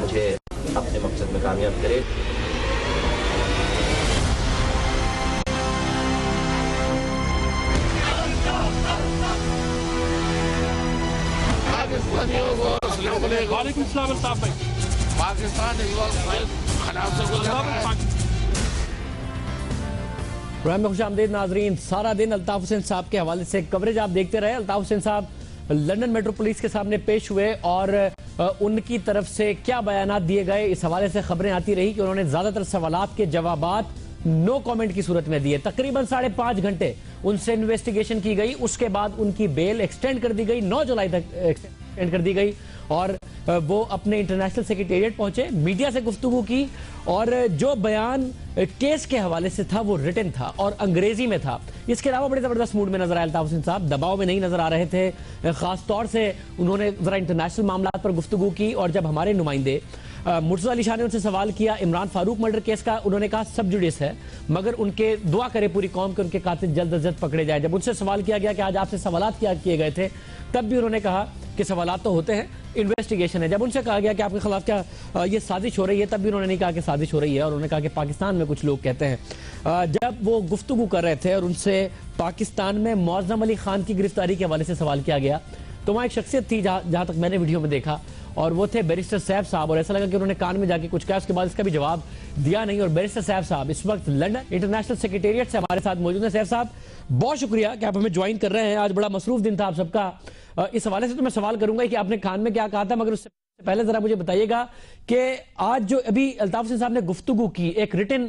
مجھے اپنے مقصد میں کامیاب کرے. وعلیکم السلام الطاف بھائی. پاکستان اس وقت خلاف سے گزرا ہے. پروگرام میں خوش آمدید ناظرین. سارا دن الطاف حسین صاحب کے حوالے سے کوریج آپ دیکھتے رہے. الطاف حسین صاحب لندن میٹرو پولیس کے سامنے پیش ہوئے اور ان کی طرف سے کیا بیانات دیے گئے اس حوالے سے خبریں آتی رہی کہ انہوں نے زیادہ تر سوالات کے جوابات نو کامنٹ کی صورت میں دیے. تقریباً 5.5 گھنٹے ان سے انویسٹیگیشن کی گئی. اس کے بعد ان کی بیل ایکسٹینڈ کر دی گئی, 9 جولائی تک ایکسٹینڈ کر دی گئی اور وہ اپنے انٹرنیشنل سیکریٹریٹ پہنچے, میڈیا سے گفتگو کی اور جو بیان کیس کے حوالے سے تھا وہ ریٹن تھا اور انگریزی میں تھا. اس کے علاوہ بڑے زبردست موڈ میں نظر آئے الطاف حسین صاحب, دباؤ میں نہیں نظر آ رہے تھے. خاص طور سے انہوں نے ذرا انٹرنیشنل معاملات پر گفتگو کی اور جب ہمارے نمائندے مرتضی علی شاہ نے ان سے سوال کیا عمران فاروق مرڈر کیس کا, انہوں نے کہا سب جوڈیس ہے مگر ان کے دعا کرے پوری قوم کے ان کے قاتل جلد از جلد پکڑے جائے. جب ان سے سوال کیا گیا کہ آج آپ سے سوالات کیا کیے گئے تھے تب بھی انہوں نے کہا کہ سوالات تو ہوتے ہیں, انویسٹیگیشن ہے. جب ان سے کہا گیا کہ آپ کے خلاف کیا یہ سازش ہو رہی ہے تب بھی انہوں نے نہیں کہا کہ سازش ہو رہی ہے اور انہوں نے کہا کہ پاکستان میں کچھ لوگ کہتے ہیں. جب وہ گفتگو کر رہے تھے اور ان سے پاکستان میں معظم علی خان کی گرفتاری کے حوالے سے سوال کیا گیا تو وہاں ایک شخصیت تھی جہاں تک میں نے ویڈیو میں دیکھا اور وہ تھے بیرسٹر صاحب صاحب, اور ایسا لگا کہ انہوں نے کان میں جا کے کچھ کہا, اس کے بعد اس کا بھی جواب دیا نہیں. اور بیرسٹر صاحب صاحب اس وقت لندن انٹرنیشنل سیکریٹریٹ سے ہمارے ساتھ موجود ہیں. صاحب صاحب بہت شکریہ کہ آپ ہمیں جوائن کر رہے ہیں. آج بڑا مصروف دن تھا آپ سب کا. اس حوالے سے تو میں سوال کروں گا کہ آپ نے کان میں کیا کہا تھا, مگر اس سے پہلے ذرا مجھے بتائیے گا کہ آج جو ابھی الطاف حسین صاحب نے گفتگو کی, ایک ریٹن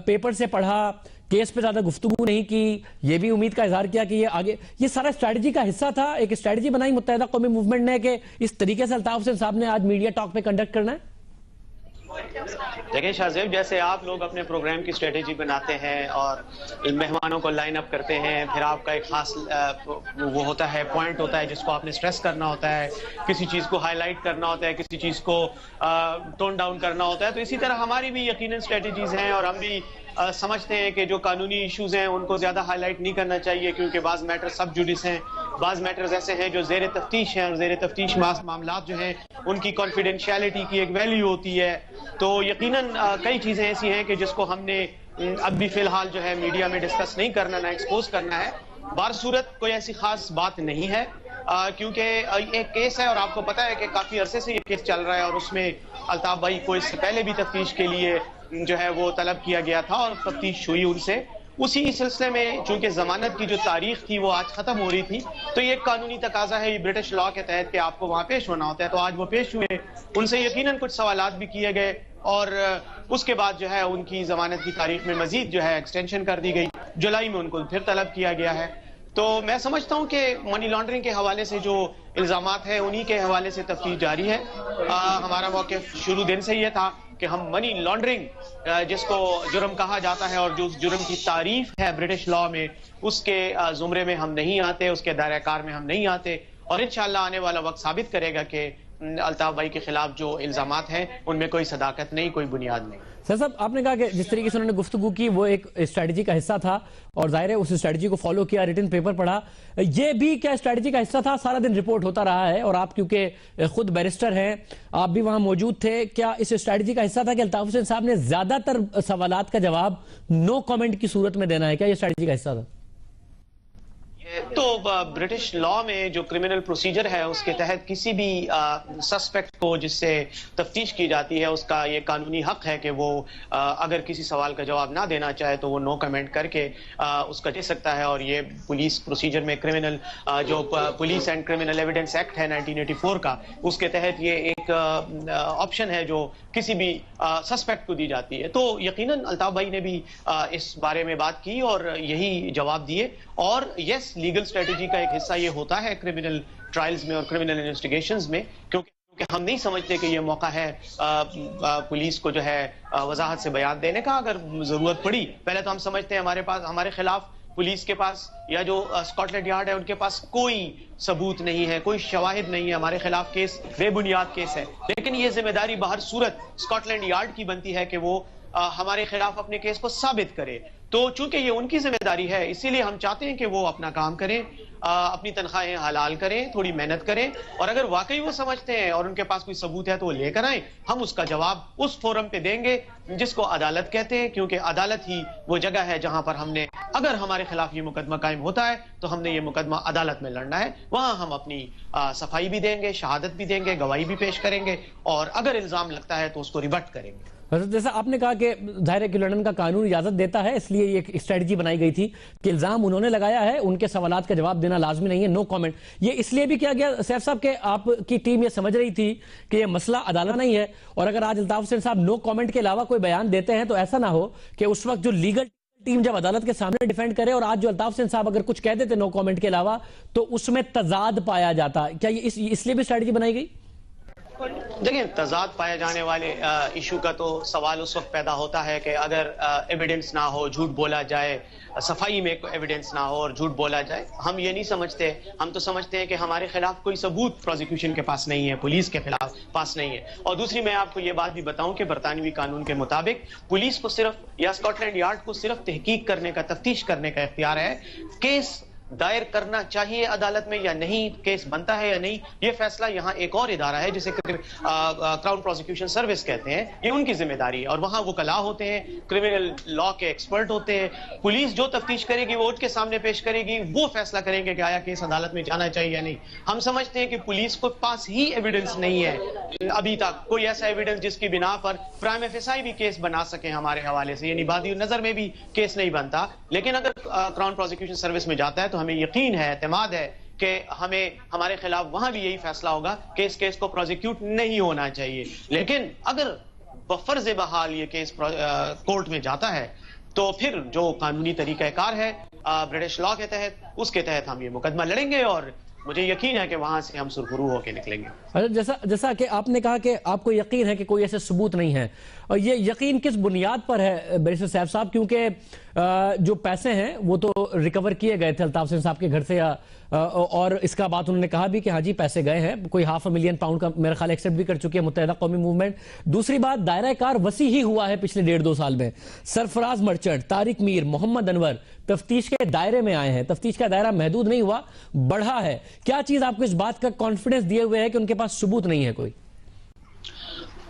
پیپر سے پڑھا, کیس پہ زیادہ گفتگو نہیں کی, یہ بھی امید کا اظہار کیا کہ یہ آگے یہ سارا اسٹریٹجی کا حصہ تھا. ایک اسٹریٹجی بنائی متحدہ قومی موومنٹ نے کہ اس طریقے سے الطاف حسین صاحب نے آج میڈیا ٹاک پہ کنڈکٹ کرنا ہے. دیکھیں شاہ زیب, جیسے آپ لوگ اپنے پروگرام کی اسٹریٹجی بناتے ہیں اور مہمانوں کو لائن اپ کرتے ہیں, پھر آپ کا ایک خاص وہ ہوتا ہے پوائنٹ ہوتا ہے جس کو آپ نے سٹریس کرنا ہوتا ہے, کسی چیز کو ہائی لائٹ کرنا ہوتا ہے, کسی چیز کو ٹون ڈاؤن کرنا ہوتا ہے. تو اسی طرح ہماری بھی یقیناً اسٹریٹجیز ہیں اور ہم بھی سمجھتے ہیں کہ جو قانونی ایشوز ہیں ان کو زیادہ ہائی لائٹ نہیں کرنا چاہیے کیونکہ بعض میٹر سب جوڈیس ہیں, بعض میٹرز ایسے ہیں جو زیر تفتیش ہیں اور زیر تفتیش معاملات جو ہیں ان کی کانفیڈینشیلٹی کی ایک ویلیو ہوتی ہے. تو یقیناً کئی چیزیں ایسی ہیں کہ جس کو ہم نے اب بھی فی الحال جو ہے میڈیا میں ڈسکس نہیں کرنا, نہ ایکسپوز کرنا ہے. بہر صورت کوئی ایسی خاص بات نہیں ہے کیونکہ ایک کیس ہے اور آپ کو پتہ ہے کہ کافی عرصے سے یہ کیس چل رہا ہے اور اس میں الطاف بھائی کو اس سے پہلے بھی تفتیش کے لیے جو ہے وہ طلب کیا گیا تھا اور تفتیش ہوئی ان سے. اسی سلسلے میں چونکہ ضمانت کی جو تاریخ تھی وہ آج ختم ہو رہی تھی تو یہ ایک قانونی تقاضا ہے, یہ برٹش لاء کے تحت کہ آپ کو وہاں پیش ہونا ہوتا ہے. تو آج وہ پیش ہوئے, ان سے یقیناً کچھ سوالات بھی کیے گئے اور اس کے بعد جو ہے ان کی ضمانت کی تاریخ میں مزید جو ہے ایکسٹینشن کر دی گئی. جولائی میں ان کو پھر طلب کیا گیا ہے. تو میں سمجھتا ہوں کہ منی لانڈرنگ کے حوالے سے جو الزامات ہیں انہی کے حوالے سے تفتیش جاری ہے. ہمارا موقف شروع دن سے یہ تھا کہ ہم منی لانڈرنگ جس کو جرم کہا جاتا ہے اور جو جرم کی تعریف ہے برٹش لاء میں اس کے زمرے میں ہم نہیں آتے, اس کے دائرہ کار میں ہم نہیں آتے اور انشاءاللہ آنے والا وقت ثابت کرے گا کہ الطاف بھائی کے خلاف جو الزامات ہیں ان میں کوئی صداقت نہیں, کوئی بنیاد نہیں. سر صاحب آپ نے کہا کہ جس طریقے سے انہوں نے گفتگو کی وہ ایک اسٹریٹجی کا حصہ تھا اور ظاہر ہے اس اسٹریٹجی کو فالو کیا, ریٹن پیپر پڑھا, یہ بھی کیا اسٹریٹجی کا حصہ تھا؟ سارا دن رپورٹ ہوتا رہا ہے اور آپ کیونکہ خود بیرسٹر ہیں, آپ بھی وہاں موجود تھے, کیا اس اسٹریٹجی کا حصہ تھا کہ الطاف حسین صاحب نے زیادہ تر سوالات کا جواب نو کامنٹ کی صورت میں دینا ہے, کیا یہ اسٹریٹجی کا حصہ تھا؟ تو برٹش لاء میں جو کرمنل پروسیجر ہے اس کے تحت کسی بھی سسپیکٹ کو جس سے تفتیش کی جاتی ہے اس کا یہ قانونی حق ہے کہ وہ اگر کسی سوال کا جواب نہ دینا چاہے تو وہ نو کمنٹ کر کے اس کا دے سکتا ہے. اور یہ پولیس پروسیجر میں کرمنل جو police and criminal evidence act ہے 1984 کا, اس کے تحت یہ ایک آپشن ہے جو کسی بھی سسپیکٹ کو دی جاتی ہے. تو یقیناً الطاف بھائی نے بھی اس بارے میں بات کی اور یہی جواب دیے. اور یس, لیگل اسٹریٹجی کا ایک حصہ یہ ہوتا ہے کرمنل ٹرائلز میں اور کرمنل انویسٹیگیشنز میں کیونکہ ہم نہیں سمجھتے کہ یہ موقع ہے پولیس کو جو ہے وضاحت سے بیان دینے کا. اگر ضرورت پڑی, پہلے تو ہم سمجھتے ہیں ہمارے خلاف پولیس کے پاس یا جو اسکاٹ یارڈ ہے ان کے پاس کوئی ثبوت نہیں ہے, کوئی شواہد نہیں ہے, ہمارے خلاف کیس بے بنیاد کیس ہے. لیکن یہ ذمہ داری بہر صورت اسکاٹ لینڈ یارڈ کی بنتی ہے کہ وہ ہمارے خلاف اپنے کیس کو ثابت کرے. تو چونکہ یہ ان کی ذمہ داری ہے، اسی لیے ہم چاہتے ہیں کہ وہ اپنا کام کریں، اپنی تنخواہیں حلال کریں، تھوڑی محنت کریں، اور اگر واقعی وہ سمجھتے ہیں اور ان کے پاس کوئی ثبوت ہے تو وہ لے کر آئیں. ہم اس کا جواب اس فورم پہ دیں گے جس کو عدالت کہتے ہیں، کیونکہ عدالت ہی وہ جگہ ہے جہاں پر ہم نے، اگر ہمارے خلاف یہ مقدمہ قائم ہوتا ہے تو ہم نے یہ مقدمہ عدالت میں لڑنا ہے. وہاں ہم اپنی صفائی بھی دیں گے، شہادت بھی دیں گے، گواہی بھی پیش کریں گے، اور اگر الزام لگتا ہے تو اس کو ریبٹ کریں گے. جیسا آپ نے کہا کہ ظاہر ہے کہ لندن کا قانون اجازت دیتا ہے، اس لیے یہ ایک اسٹریٹجی بنائی گئی تھی کہ الزام انہوں نے لگایا ہے، ان کے سوالات کا جواب دینا لازمی نہیں ہے، نو کامنٹ. یہ اس لیے بھی کیا گیا سیف صاحب کہ آپ کی ٹیم یہ سمجھ رہی تھی کہ یہ مسئلہ عدالت نہیں ہے، اور اگر آج الطاف حسین صاحب نو کامنٹ کے علاوہ کوئی بیان دیتے ہیں تو ایسا نہ ہو کہ اس وقت جو لیگل ٹیم جب عدالت کے سامنے ڈیفینڈ کرے اور آج جو الطاف حسین صاحب اگر کچھ کہہ دیتے نو کامنٹ کے علاوہ تو اس میں تضاد پایا جاتا. کیا یہ اس لیے بھی اسٹریٹجی بنائی گئی؟ دیکھیں، تضاد پائے جانے والے ایشو کا تو سوال اس وقت پیدا ہوتا ہے کہ اگر ایویڈنس نہ ہو، جھوٹ بولا جائے، صفائی میں ایویڈنس نہ ہو اور جھوٹ بولا جائے. ہم یہ نہیں سمجھتے، ہم تو سمجھتے ہیں کہ ہمارے خلاف کوئی ثبوت پروزیکیوشن کے پاس نہیں ہے، پولیس کے خلاف پاس نہیں ہے. اور دوسری میں آپ کو یہ بات بھی بتاؤں کہ برطانوی قانون کے مطابق پولیس کو صرف یا اسکاٹ لینڈ یارڈ کو صرف تحقیق کرنے کا، تفتیش کرنے کا اختیار ہے. کیس دائر کرنا چاہیے عدالت میں یا نہیں، کیس بنتا ہے یا نہیں، یہ فیصلہ یہاں ایک اور ادارہ ہے جسے کراؤن پروسیکیوشن سروس کہتے ہیں، یہ ان کی ذمہ داری ہے. اور وہاں وکلاء ہوتے ہیں، کرمنل لا کے ایکسپرٹ ہوتے ہیں. پولیس جو تفتیش کرے گی وہ ان کے سامنے پیش کرے گی، وہ فیصلہ کریں گے کہ آیا کیس عدالت میں جانا چاہیے یا نہیں. ہم سمجھتے ہیں کہ پولیس کو پاس ہی ایویڈنس نہیں ہے ابھی تک، کوئی ایسا ایویڈنس جس کی بنا پر پرائم فیسائی بھی کیس بنا سکیں ہمارے حوالے سے، یعنی بادی نظر میں بھی کیس نہیں بنتا. لیکن اگر کراؤن پروسیکیوشن سروس میں جاتا ہے تو ہمیں یقین ہے، اعتماد ہے کہ ہمارے خلاف وہاں بھی یہی فیصلہ ہوگا کہ اس کیس کو پروزیکیوٹ نہیں ہونا چاہیے. لیکن اگر بفرض بحال یہ کیس کورٹ میں جاتا ہے تو پھر جو قانونی طریقہ کار ہے برٹش لا کے تحت، اس کے تحت ہم یہ مقدمہ لڑیں گے، اور مجھے یقین ہے کہ وہاں سے ہم سرخرو ہو کے نکلیں گے. جیسا کہ آپ نے کہا کہ آپ کو یقین ہے کہ کوئی ایسے ثبوت نہیں ہے، اور یہ یقین کس بنیاد پر ہے بیرسٹر سیف صاحب؟ کیونکہ جو پیسے ہیں وہ تو ریکور کیے گئے تھے الطاف حسین صاحب کے گھر سے، اور اس کا بات انہوں نے کہا بھی کہ ہاں جی پیسے گئے ہیں، کوئی $500,000 کا میرا خیال ایکسپٹ بھی کر چکی ہے متحدہ قومی موومنٹ. دوسری بات، دائرہ کار وسیع ہی ہوا ہے پچھلے 1.5-2 سال میں. سرفراز مرچنٹ، طارق میر، محمد انور تفتیش کے دائرے میں آئے ہیں، تفتیش کا دائرہ محدود نہیں ہوا، بڑھا ہے. کیا چیز آپ کو اس بات کا کانفیڈنس دیے ہوئے ہے کہ ان کے پاس ثبوت نہیں ہے کوئی؟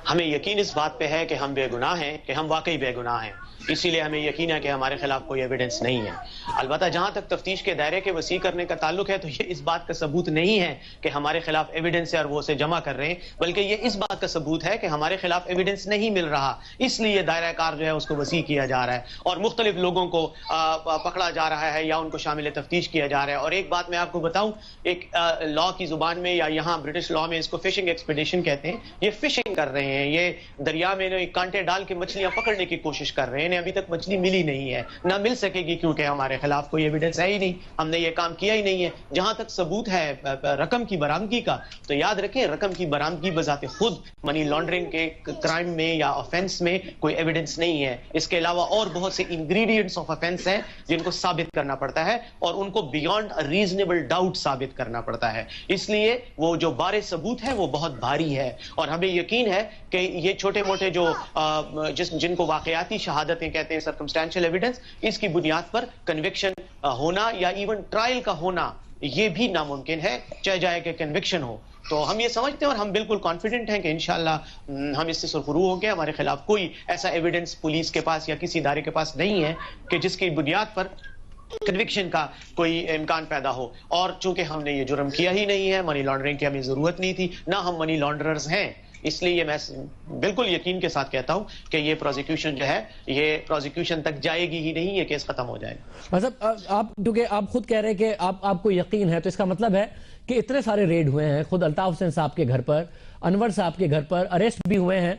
ہمیں یقین اس بات پہ ہے کہ ہم بے گناہ ہیں، کہ ہم واقعی بے گناہ ہیں، اسی لیے ہمیں یقین ہے کہ ہمارے خلاف کوئی ایویڈنس نہیں ہے. البتہ جہاں تک تفتیش کے دائرے کے وسیع کرنے کا تعلق ہے تو یہ اس بات کا ثبوت نہیں ہے کہ ہمارے خلاف ایویڈنس ہے اور وہ اسے جمع کر رہے ہیں، بلکہ یہ اس بات کا ثبوت ہے کہ ہمارے خلاف ایویڈنس نہیں مل رہا، اس لیے دائرہ کار جو ہے اس کو وسیع کیا جا رہا ہے اور مختلف لوگوں کو پکڑا جا رہا ہے یا ان کو شامل تفتیش کیا جا رہا ہے. اور ایک بات میں آپ کو بتاؤں، ایک لا کی زبان میں یا یہاں برٹش لا میں اس کو فشنگ ایکسپیڈیشن کہتے ہیں. یہ فشنگ کر رہے ہیں، یہ دریا میں کانٹے ڈال کے مچھلیاں پکڑنے کی کوشش کر رہے ہیں. انہیں ابھی تک مچھلی ملی نہیں ہے، نہ مل سکے گی، کیونکہ ہمارے خلاف کوئی ایویڈنس ہے ہی نہیں، ہم نے یہ کام کیا ہی نہیں ہے. جہاں تک ثبوت ہے رقم کی برآمدگی کا، تو یاد رکھیں رقم کی برآمدگی بذات خود منی لانڈرنگ کے کرائم میں یا آفینس میں کوئی ایویڈنس نہیں ہے. اس کے علاوہ اور بہت سے انگریڈینٹس آف آفینس ہیں جن کو ثابت کرنا پڑتا ہے اور ان کو بیونڈ ریزنیبل ڈاؤٹ ثابت کرنا پڑتا ہے. اس لیے وہ جو بار ثبوت ہے وہ بہت بھاری ہے، اور ہمیں یقین ہے کہ یہ چھوٹے موٹے جو جن کو واقعاتی شہادتیں کہتے ہیں، سرکمسٹینشل ایویڈنس، اس کی بنیاد پر کنوکشن ہونا یا ایون ٹرائل کا ہونا یہ بھی ناممکن ہے، چاہے جائے کہ کنوکشن ہو. تو ہم یہ سمجھتے ہیں اور ہم بالکل کانفیڈنٹ ہیں کہ انشاءاللہ ہم اس سے سرخرو ہوں گے. ہمارے خلاف کوئی ایسا ایویڈنس پولیس کے پاس یا کسی ادارے کے پاس نہیں ہے کہ جس کی بنیاد پر کنوکشن کا کوئی امکان پیدا ہو. اور چونکہ ہم نے یہ جرم کیا ہی نہیں ہے، منی لانڈرنگ کی ہمیں ضرورت نہیں تھی، نہ ہم منی لانڈررز ہیں، اس لیے میں بالکل یقین کے ساتھ کہتا ہوں کہ یہ پروزیکیوشن جو ہے یہ پروزیکیوشن تک جائے گی ہی نہیں، یہ کیس ختم ہو جائے گا. مطلب آپ کیونکہ آپ خود کہہ رہے ہیں کہ آپ کو یقین ہے، تو اس کا مطلب ہے کہ اتنے سارے ریڈ ہوئے ہیں، خود الطاف حسین صاحب کے گھر پر، انور صاحب کے گھر پر اریسٹ بھی ہوئے ہیں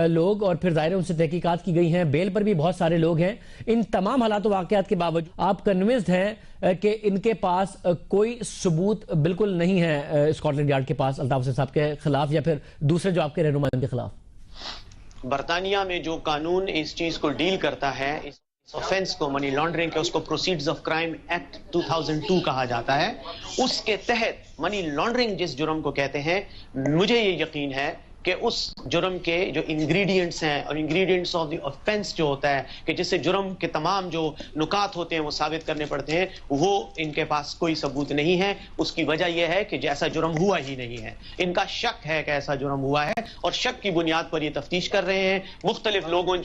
لوگ، اور پھر ظاہر ان سے تحقیقات کی گئی ہیں، بیل پر بھی بہت سارے لوگ ہیں. ان تمام حالات و واقعات کے باوجود آپ کنوینسڈ ہیں کہ ان کے پاس کوئی ثبوت بالکل نہیں ہے اسکاٹ لینڈ یارڈ کے پاس الطاف حسین صاحب کے خلاف یا پھر دوسرے جو آپ کے رہنما کے خلاف؟ برطانیہ میں جو قانون اس چیز کو ڈیل کرتا ہے، اس آفینس کو، منی لانڈرنگ کے، اس کو پروسیڈز آف کرائم ایکٹ 2002 کہا جاتا ہے. اس کے تحت منی لانڈرنگ جس جرم کو کہتے ہیں، مجھے یہ یقین ہے کہ اس جرم کے جو انگریڈینٹس ہیں اور انگریڈینٹس آف دی آفینس جو ہوتا ہے کہ جس سے جرم کے تمام جو نکات ہوتے ہیں وہ ثابت کرنے پڑتے ہیں، وہ ان کے پاس کوئی ثبوت نہیں ہے. اس کی وجہ یہ ہے کہ جیسا جرم ہوا ہی نہیں ہے. ان کا شک ہے کہ ایسا جرم ہوا ہے اور شک کی بنیاد پر یہ تفتیش کر رہے ہیں. مختلف لوگوں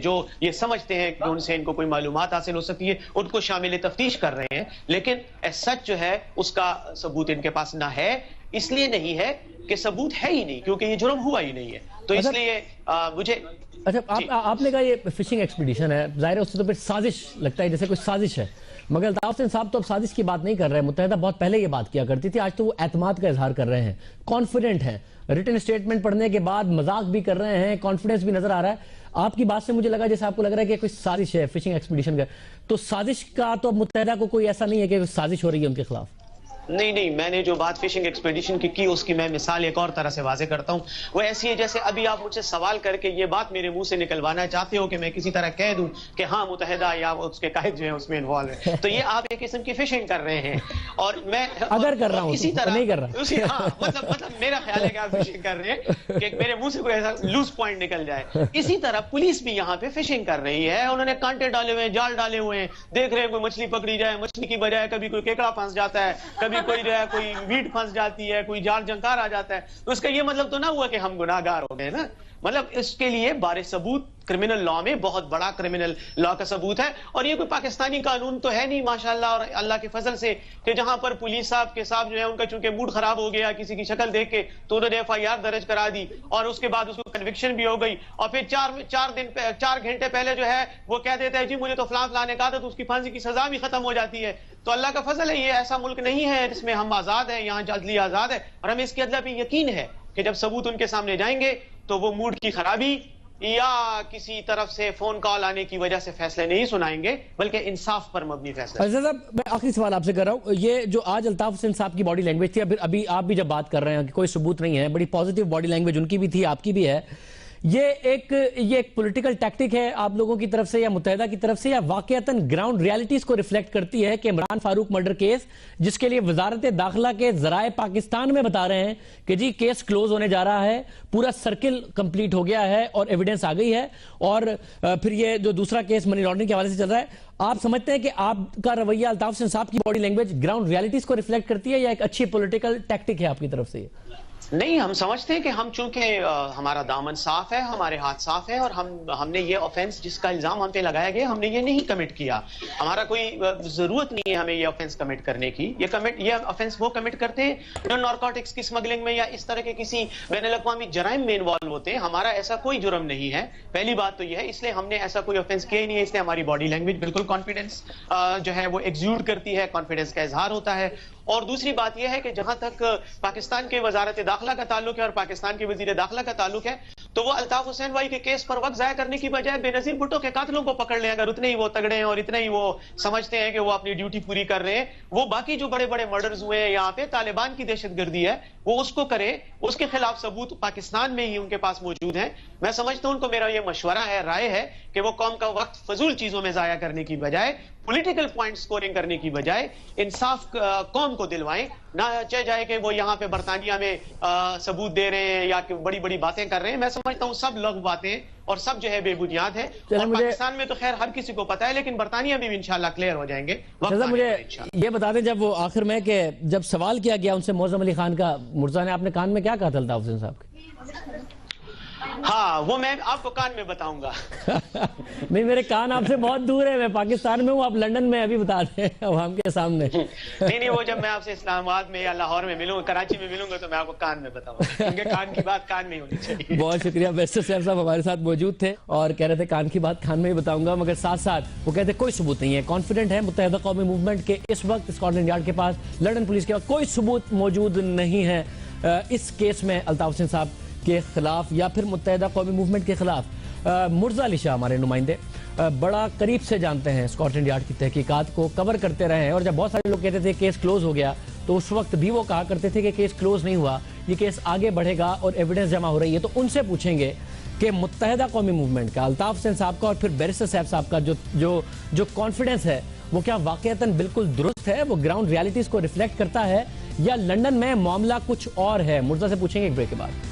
جو یہ سمجھتے ہیں کہ ان سے ان کو کوئی معلومات حاصل ہو سکتی ہے ان کو شامل تفتیش کر رہے ہیں، لیکن سچ جو ہے اس کا ثبوت ان کے پاس نہ ہے. اس لیے نہیں ہے کہ ثبوت ہے ہی نہیں، کیونکہ یہ جرم ہوا ہی نہیں ہے. تو اس لیے مجھے آپ نے کہا یہ فشنگ ایکسپیڈیشن ہے، ظاہر ہے اس سے تو پھر سازش لگتا ہے جیسے کوئی سازش ہے، مگر الطاف حسین صاحب تو اب سازش کی بات نہیں کر رہے ہیں. متحدہ بہت پہلے یہ بات کیا کرتی تھی، آج تو وہ اعتماد کا اظہار کر رہے ہیں، کانفیڈنٹ ہیں. ریٹن اسٹیٹمنٹ پڑھنے کے بعد مذاق بھی کر رہے ہیں، کانفیڈنس بھی نظر آ رہا ہے. آپ کی بات سے مجھے لگا جیسے آپ کو لگ رہا ہے کہ کوئی سازش ہے فشنگ ایکسپیڈیشن کا. تو سازش کا تو اب متحدہ کو کوئی ایسا نہیں ہے کہ کوئی سازش ہو رہی ہے ان کے خلاف. نہیں، میں نے جو بات فشنگ ایکسپیڈیشن کی اس کی میں مثال ایک اور طرح سے واضح کرتا ہوں. وہ ایسی ہے جیسے ابھی آپ مجھ سے سوال کر کے یہ بات میرے منہ سے نکلوانا چاہتے ہو کہ میں کسی طرح کہہ دوں کہ ہاں متحدہ یا اس کے قائد جو ہیں اس میں انوالو ہیں. تو یہ آپ ایک قسم کی فشنگ کر رہے ہیں اور میں اگر کر رہا ہوں اسی طرح نہیں کر رہا. ہاں مطلب میرا خیال ہے کہ آپ فشنگ کر رہے ہیں کہ میرے منہ سے کوئی ایسا لوز پوائنٹ نکل جائے. اسی طرح پولیس بھی یہاں پہ فشنگ کر رہی ہے. انہوں نے کانٹے ڈالے ہوئے ہیں، جال ڈالے ہوئے ہیں، دیکھ رہے ہیں کوئی مچھلی پکڑی جائے. مچھلی کی بجائے کبھی کوئی کیکڑا پھنس جاتا ہے، کبھی کوئی جو ہے کوئی ویٹ پھنس جاتی ہے، کوئی جال جنکار آ جاتا ہے. تو اس کا یہ مطلب تو نہ ہوا کہ ہم گناہگار ہو گئے نا. مطلب اس کے لیے بار ثبوت کرمنل لا میں بہت بڑا کرمنل لا کا ثبوت ہے. اور یہ کوئی پاکستانی قانون تو ہے نہیں ماشاءاللہ اور اللہ کے فضل سے کہ جہاں پر پولیس صاحب کے صاحب جو ہے ان کا چونکہ موڈ خراب ہو گیا کسی کی شکل دیکھ کے تو انہوں نے FIR درج کرا دی اور اس کے بعد اس کو کنوکشن بھی ہو گئی اور پھر 4 گھنٹے پہلے جو ہے وہ کہہ دیتا ہے جی مجھے تو فلاں فلاں نے کہا تھا تو اس کی پھانسی کی سزا بھی ختم ہو جاتی ہے. تو اللہ کا فضل ہے، یہ ایسا ملک نہیں ہے جس میں ہم آزاد ہیں. یہاں عدلیہ آزاد ہے اور ہمیں اس کی عدلیہ پہ یقین ہے کہ جب ثبوت ان کے سامنے جائیں گے تو وہ موڈ کی خرابی یا کسی طرف سے فون کال آنے کی وجہ سے فیصلے نہیں سنائیں گے بلکہ انصاف پر مبنی فیصلے. عزیز صاحب میں آخری سوال آپ سے کر رہا ہوں، یہ جو آج الطاف حسین صاحب کی باڈی لینگویج تھی، ابھی آپ بھی جب بات کر رہے ہیں کہ کوئی ثبوت نہیں ہے، بڑی پازیٹیو باڈی لینگویج ان کی بھی تھی آپ کی بھی ہے، یہ ایک پولیٹیکل ٹیکٹک ہے آپ لوگوں کی طرف سے یا متحدہ کی طرف سے، یا واقعتاً گراؤنڈ ریالٹیز کو ریفلیکٹ کرتی ہے کہ عمران فاروق مرڈر کیس جس کے لیے وزارت داخلہ کے ذرائع پاکستان میں بتا رہے ہیں کہ جی کیس کلوز ہونے جا رہا ہے، پورا سرکل کمپلیٹ ہو گیا ہے اور ایویڈنس آ گئی ہے، اور پھر یہ جو دوسرا کیس منی لانڈرنگ کے حوالے سے چل رہا ہے، آپ سمجھتے ہیں کہ آپ کا رویہ الطاف حسین صاحب کی باڈی لینگویج گراؤنڈ ریالٹیز کو ریفلیکٹ کرتی ہے یا ایک اچھی پولیٹیکل ٹیکٹک ہے آپ کی طرف سے؟ نہیں، ہم سمجھتے ہیں کہ ہم چونکہ ہمارا دامن صاف ہے، ہمارے ہاتھ صاف ہے اور ہم نے یہ آفینس جس کا الزام ہم پہ لگایا گیا ہم نے یہ نہیں کمٹ کیا. ہمارا کوئی ضرورت نہیں ہے ہمیں یہ آفینس کمٹ کرنے کی. یہ آفینس وہ کمٹ کرتے ہیں جو نارکوٹکس کی اسمگلنگ میں یا اس طرح کے کسی بین الاقوامی جرائم میں انوالو ہوتے ہیں. ہمارا ایسا کوئی جرم نہیں ہے، پہلی بات تو یہ ہے. اس لیے ہم نے ایسا کوئی آفینس کیا ہی نہیں ہے. اس لیے ہماری باڈی لینگویج بالکل کانفیڈنس جو ہے وہ ایگزیوڈ کرتی ہے، کانفیڈنس کا اظہار ہوتا ہے. اور دوسری بات یہ ہے کہ جہاں تک پاکستان کے وزارت داخلہ کا تعلق ہے اور پاکستان کے وزیر داخلہ کا تعلق ہے تو وہ الطاف حسین بھائی کے کیس پر وقت ضائع کرنے کی بجائے بے نظیر بھٹو کے قاتلوں کو پکڑ لیں. اگر اتنے ہی وہ تگڑے ہیں اور اتنے ہی وہ سمجھتے ہیں کہ وہ اپنی ڈیوٹی پوری کر رہے ہیں، وہ باقی جو بڑے بڑے مرڈرز ہوئے ہیں یہاں پہ طالبان کی دہشت گردی ہے وہ اس کو کرے. اس کے خلاف ثبوت پاکستان میں ہی ان کے پاس موجود ہیں. میں سمجھتا ہوں ان کو میرا یہ مشورہ ہے، رائے ہے کہ وہ قوم کا وقت فضول چیزوں میں ضائع کرنے کی بجائے، پولیٹیکل پوائنٹ سکورنگ کرنے کی بجائے انصاف قوم کو دلوائیں. نہ چاہے جائے کہ وہ یہاں پہ برطانیہ میں ثبوت دے رہے ہیں یا کہ بڑی بڑی باتیں کر رہے ہیں. میں سمجھتا ہوں سب لغو باتیں اور سب جو ہے بے بنیاد ہے. اور پاکستان میں تو خیر ہر کسی کو پتا ہے لیکن برطانیہ میں بھی انشاءاللہ کلیئر ہو جائیں گے. مجھے یہ بتا دیں جب وہ آخر میں کہ جب سوال کیا گیا ان سے معظم علی خان کا، مرزا نے آپ نے کان میں کیا کہا تھا الطاف حسین صاحب کے؟ ہاں وہ میں آپ کو کان میں بتاؤں گا. نہیں میرے کان آپ سے بہت دور ہے، میں پاکستان میں ہوں، آپ لندن میں ابھی بتا دیں عوام کے سامنے. نہیں وہ جب میں آپ سے اسلام آباد میں یا لاہور میں ملوں گا، کراچی میں ملوں گا تو میں آپ کو کان میں بتاؤں گا، کیونکہ کان کی بات کان میں ہونی چاہیے. بہت شکریہ. بیرسٹر صاحب ہمارے ساتھ موجود تھے اور کہہ رہے تھے کان کی بات کان میں ہی بتاؤں گا، مگر ساتھ ساتھ وہ کہتے ہیں کوئی ثبوت نہیں ہے. کانفیڈنٹ ہے متحدہ قومی موومنٹ کے اس وقت اسکاٹ لینڈ یارڈ کے پاس، لندن پولیس کے پاس کوئی ثبوت موجود نہیں ہے اس کیس میں الطاف حسین صاحب کے خلاف یا پھر متحدہ قومی موومنٹ کے خلاف. مرزا علی شاہ ہمارے نمائندے بڑا قریب سے جانتے ہیں اسکاٹ لینڈ یارڈ کی تحقیقات کو، کور کرتے رہے ہیں، اور جب بہت سارے لوگ کہتے تھے کیس کلوز ہو گیا تو اس وقت بھی وہ کہا کرتے تھے کہ کیس کلوز نہیں ہوا، یہ کیس آگے بڑھے گا اور ایویڈنس جمع ہو رہی ہے. تو ان سے پوچھیں گے کہ متحدہ قومی موومنٹ کا، الطاف حسین صاحب کا اور پھر بیرسٹر صاحب کا جو کانفیڈنس ہے وہ کیا واقعتاً بالکل درست ہے، وہ گراؤنڈ ریالٹیز کو ریفلیکٹ کرتا ہے یا لندن میں معاملہ کچھ اور ہے؟ مرزا سے پوچھیں گے ایک بریک کے بعد.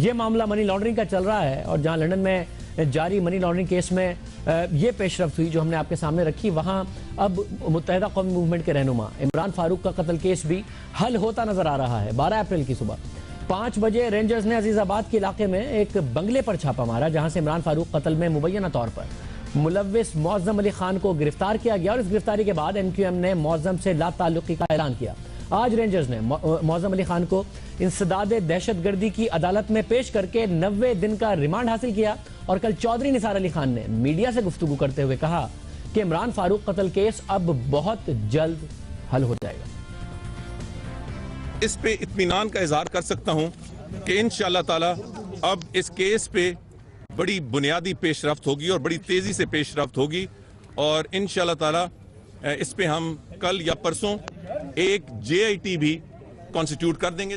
یہ معاملہ منی لانڈرنگ کا چل رہا ہے، اور جہاں لندن میں جاری منی لانڈرنگ کیس میں یہ پیش رفت ہوئی جو ہم نے آپ کے سامنے رکھی، وہاں اب متحدہ قومی موومنٹ کے رہنما عمران فاروق کا قتل کیس بھی حل ہوتا نظر آ رہا ہے۔ 12 اپریل کی صبح 5 بجے رینجرز نے عزیز آباد کے علاقے میں ایک بنگلے پر چھاپا مارا، جہاں سے عمران فاروق قتل میں مبینہ طور پر ملوث معظم علی خان کو گرفتار کیا گیا، اور اس گرفتاری کے بعد MQM نے معظم سے لا تعلقی کا اعلان کیا۔ آج رینجرز نے معظم علی خان کو انسداد دہشت گردی کی عدالت میں پیش کر کے 90 دن کا ریمانڈ حاصل کیا، اور کل چودھری نثار علی خان نے میڈیا سے گفتگو کرتے ہوئے کہا کہ عمران فاروق قتل کیس اب بہت جلد حل ہو جائے گا۔ اس پہ اطمینان کا اظہار کر سکتا ہوں کہ انشاءاللہ تعالی اب اس کیس پہ بڑی بنیادی پیش رفت ہوگی اور بڑی تیزی سے پیش رفت ہوگی، اور انشاءاللہ تعالی اس پہ ہم کل یا پرسوں ایک JIT بھی کانسٹیٹیوٹ کر دیں گے۔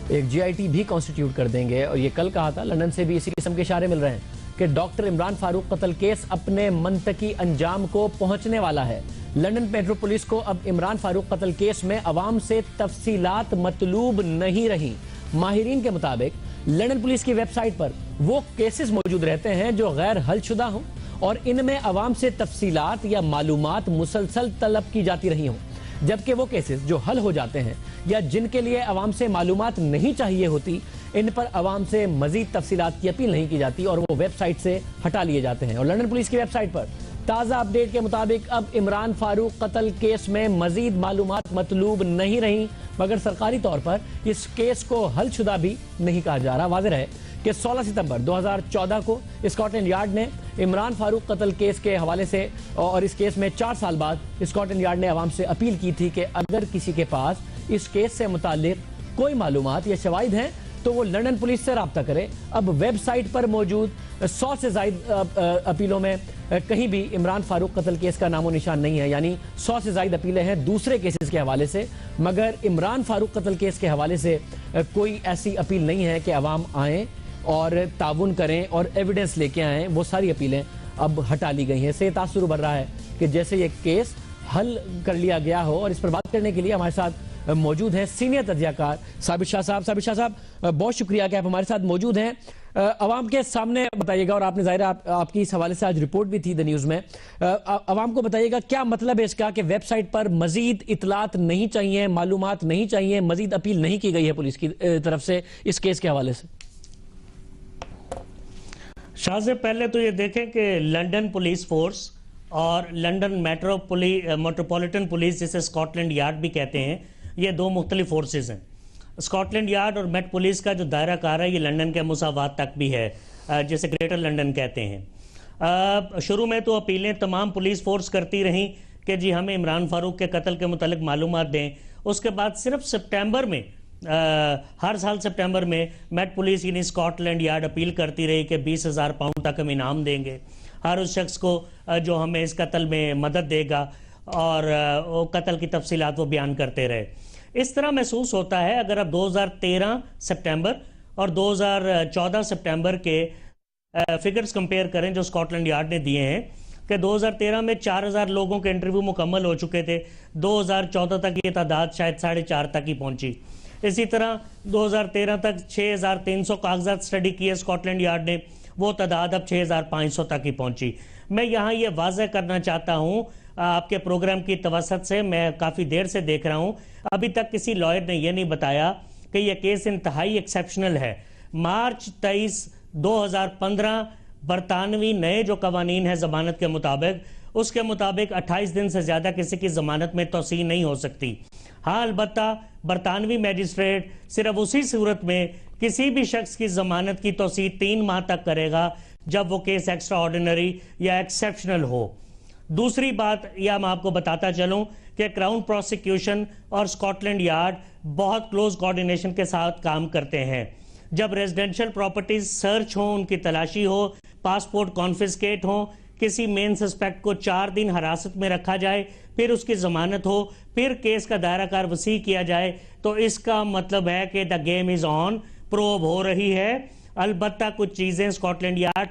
ایک JIT بھی کانسٹیٹیوٹ کر دیں گے، اور یہ کل کہا تھا۔ لندن سے بھی اسی قسم کے اشارے مل رہے ہیں کہ ڈاکٹر عمران فاروق قتل کیس اپنے منطقی انجام کو پہنچنے والا ہے۔ لندن میٹرو پولیس کو اب عمران فاروق قتل کیس میں عوام سے تفصیلات مطلوب نہیں رہی۔ ماہرین کے مطابق لندن پولیس کی ویب سائٹ پر وہ کیسز موجود رہتے ہیں جو غیر حل شدہ ہوں، اور ان میں عوام سے تفصیلات یا معلومات مسلسل طلب کی جاتی رہی ہوں، جبکہ وہ کیسز جو حل ہو جاتے ہیں یا جن کے لیے عوام سے معلومات نہیں چاہیے ہوتی، ان پر عوام سے مزید تفصیلات کی اپیل نہیں کی جاتی اور وہ ویب سائٹ سے ہٹا لیے جاتے ہیں۔ اور لندن پولیس کی ویب سائٹ پر تازہ اپڈیٹ کے مطابق اب عمران فاروق قتل کیس میں مزید معلومات مطلوب نہیں رہیں، مگر سرکاری طور پر اس کیس کو حل شدہ بھی نہیں کہا جا رہا۔ واضح ہے کہ 16 ستمبر 2014 کو اسکاٹ لینڈ یارڈ نے عمران فاروق قتل کیس کے حوالے سے، اور اس کیس میں 4 سال بعد اسکاٹ لینڈ یارڈ نے عوام سے اپیل کی تھی کہ اگر کسی کے پاس اس کیس سے متعلق کوئی معلومات یا شواہد ہیں تو وہ لندن پولیس سے رابطہ کرے۔ اب ویب سائٹ پر موجود 100 سے زائد اپیلوں میں کہیں بھی عمران فاروق قتل کیس کا نام و نشان نہیں ہے، یعنی 100 سے زائد اپیلیں ہیں دوسرے کیسز کے حوالے سے، مگر عمران فاروق قتل کیس کے حوالے سے کوئی ایسی اپیل نہیں ہے کہ عوام آئیں اور تعاون کریں اور ایویڈنس لے کے آئیں۔ وہ ساری اپیلیں اب ہٹا لی گئی ہیں۔ اس سے تاثر ابھر رہا ہے کہ جیسے یہ کیس حل کر لیا گیا ہو، اور اس پر بات کرنے کے لیے ہمارے ساتھ موجود ہیں سینئر تجزیہ کار ثابت شاہ صاحب۔ ثابت شاہ صاحب، بہت شکریہ کہ آپ ہمارے ساتھ موجود ہیں۔ عوام کے سامنے بتائیے گا، اور آپ نے ظاہر آپ کی اس حوالے سے آج رپورٹ بھی تھی دی نیوز میں، عوام کو بتائیے گا کیا مطلب ہے اس کا کہ ویب سائٹ پر مزید اطلاعات نہیں چاہیے، معلومات نہیں چاہیے، مزید اپیل نہیں کی گئی ہے پولیس کی طرف سے اس کیس کے حوالے سے؟ شاہ سے پہلے تو یہ دیکھیں کہ لندن پولیس فورس اور لندن میٹروپولیٹن پولیس، جسے اسکاٹ لینڈ یارڈ بھی کہتے ہیں، یہ دو مختلف فورسز ہیں۔ اسکاٹ لینڈ یارڈ اور میٹ پولیس کا جو دائرہ کار ہے یہ لندن کے مساوات تک بھی ہے، جسے گریٹر لندن کہتے ہیں۔ شروع میں تو اپیلیں تمام پولیس فورس کرتی رہیں کہ جی ہمیں عمران فاروق کے قتل کے متعلق معلومات دیں۔ اس کے بعد صرف سپٹمبر میں، ہر سال سپٹمبر میں میٹ پولیس یعنی اسکاٹ لینڈ یارڈ اپیل کرتی رہی کہ 20,000 پاؤنڈ تک ہم انعام دیں گے ہر اس شخص کو جو ہمیں اس قتل میں مدد دے گا، اور وہ قتل کی تفصیلات وہ بیان کرتے رہے۔ اس طرح محسوس ہوتا ہے اگر آپ 2013 سپٹمبر اور 2014 سپٹمبر کے فگرز کمپیئر کریں جو اسکاٹ لینڈ یارڈ نے دیے ہیں، کہ 2013 میں 4,000 لوگوں کے انٹرویو مکمل ہو چکے تھے، 2014 تک یہ تعداد شاید 4.5 تک ہی پہنچی۔ اسی طرح 2013 تک 6,300 کاغذات سٹڈی کیے اسکاٹ لینڈ یارڈ نے، وہ تعداد اب 6,500 تک ہی پہنچی۔ میں یہاں یہ واضح کرنا چاہتا ہوں آپ کے پروگرام کی توسط سے، میں کافی دیر سے دیکھ رہا ہوں، ابھی تک کسی لائر نے یہ نہیں بتایا کہ یہ کیس انتہائی ایکسیپشنل ہے۔ مارچ 23 2015 برطانوی نئے جو قوانین ہیں ضمانت کے مطابق، اس کے مطابق 28 دن سے زیادہ کسی کی ضمانت میں توسیع نہیں ہو سکتی۔ ہاں البتہ برطانوی میجسٹریٹ صرف اسی صورت میں کسی بھی شخص کی ضمانت کی توسیع 3 ماہ تک کرے گا جب وہ کیس ایکسٹرا آرڈینری یا ایکسیپشنل ہو۔ دوسری بات یہ میں آپ کو بتاتا چلوں کہ کراؤن پروسیکیوشن اور اسکاٹ لینڈ یارڈ بہت کلوز کوارڈینیشن کے ساتھ کام کرتے ہیں۔ جب ریزیڈینشل پراپرٹیز سرچ ہوں، ان کی تلاشی ہو، پاسپورٹ کانفسکیٹ ہوں، کسی مین سسپیکٹ کو 4 دن حراست میں رکھا جائے، پھر اس کی ضمانت ہو، پھر کیس کا دائرہ کار وسیع کیا جائے، تو اس کا مطلب ہے کہ the game is on, probe ہو رہی ہے۔ البتہ کچھ چیزیں اسکاٹ لینڈ یارڈ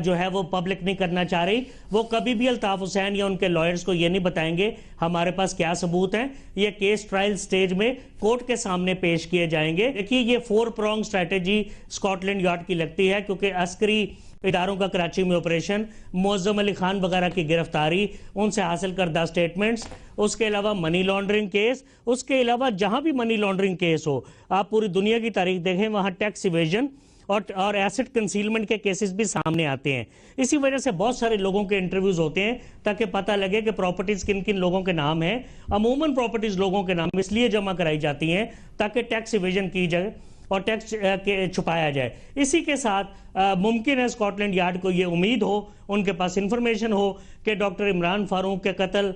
جو ہے وہ پبلک نہیں کرنا چاہ رہی. وہ کبھی بھی الطاف حسین یا ان کے لائرز کو یہ نہیں بتائیں گے ہمارے پاس کیا ثبوت ہیں. یہ کیس ٹرائل سٹیج میں کورٹ کے سامنے پیش کیے جائیں گے. دیکھیے یہ 4 prong strategy Scotland Yard کی لگتی ہے کیونکہ عسکری اداروں کا کراچی میں آپریشن، معظم علی خان وغیرہ کی گرفتاری، ان سے حاصل کردہ سٹیٹمنٹس، اس کے علاوہ منی لانڈرنگ کیس، اس کے علاوہ جہاں بھی منی لانڈرنگ کیس ہو، آپ پوری دنیا کی تاریخ دیکھیں وہاں ٹیکس ایویژن اور ایسٹ کنسیلمنٹ کے کیسز بھی سامنے آتے ہیں. اسی وجہ سے بہت سارے لوگوں کے انٹرویوز ہوتے ہیں تاکہ پتہ لگے کہ پراپرٹیز کن کن لوگوں کے نام ہیں. عموماً پراپرٹیز لوگوں کے نام اس لیے جمع کرائی جاتی ہیں تاکہ ٹیکس ایویژن کی جائے اور ٹیکس چھپایا جائے. اسی کے ساتھ ممکن ہے اسکاٹ لینڈ یارڈ کو یہ امید ہو، ان کے پاس انفارمیشن ہو کہ ڈاکٹر عمران فاروق کے قتل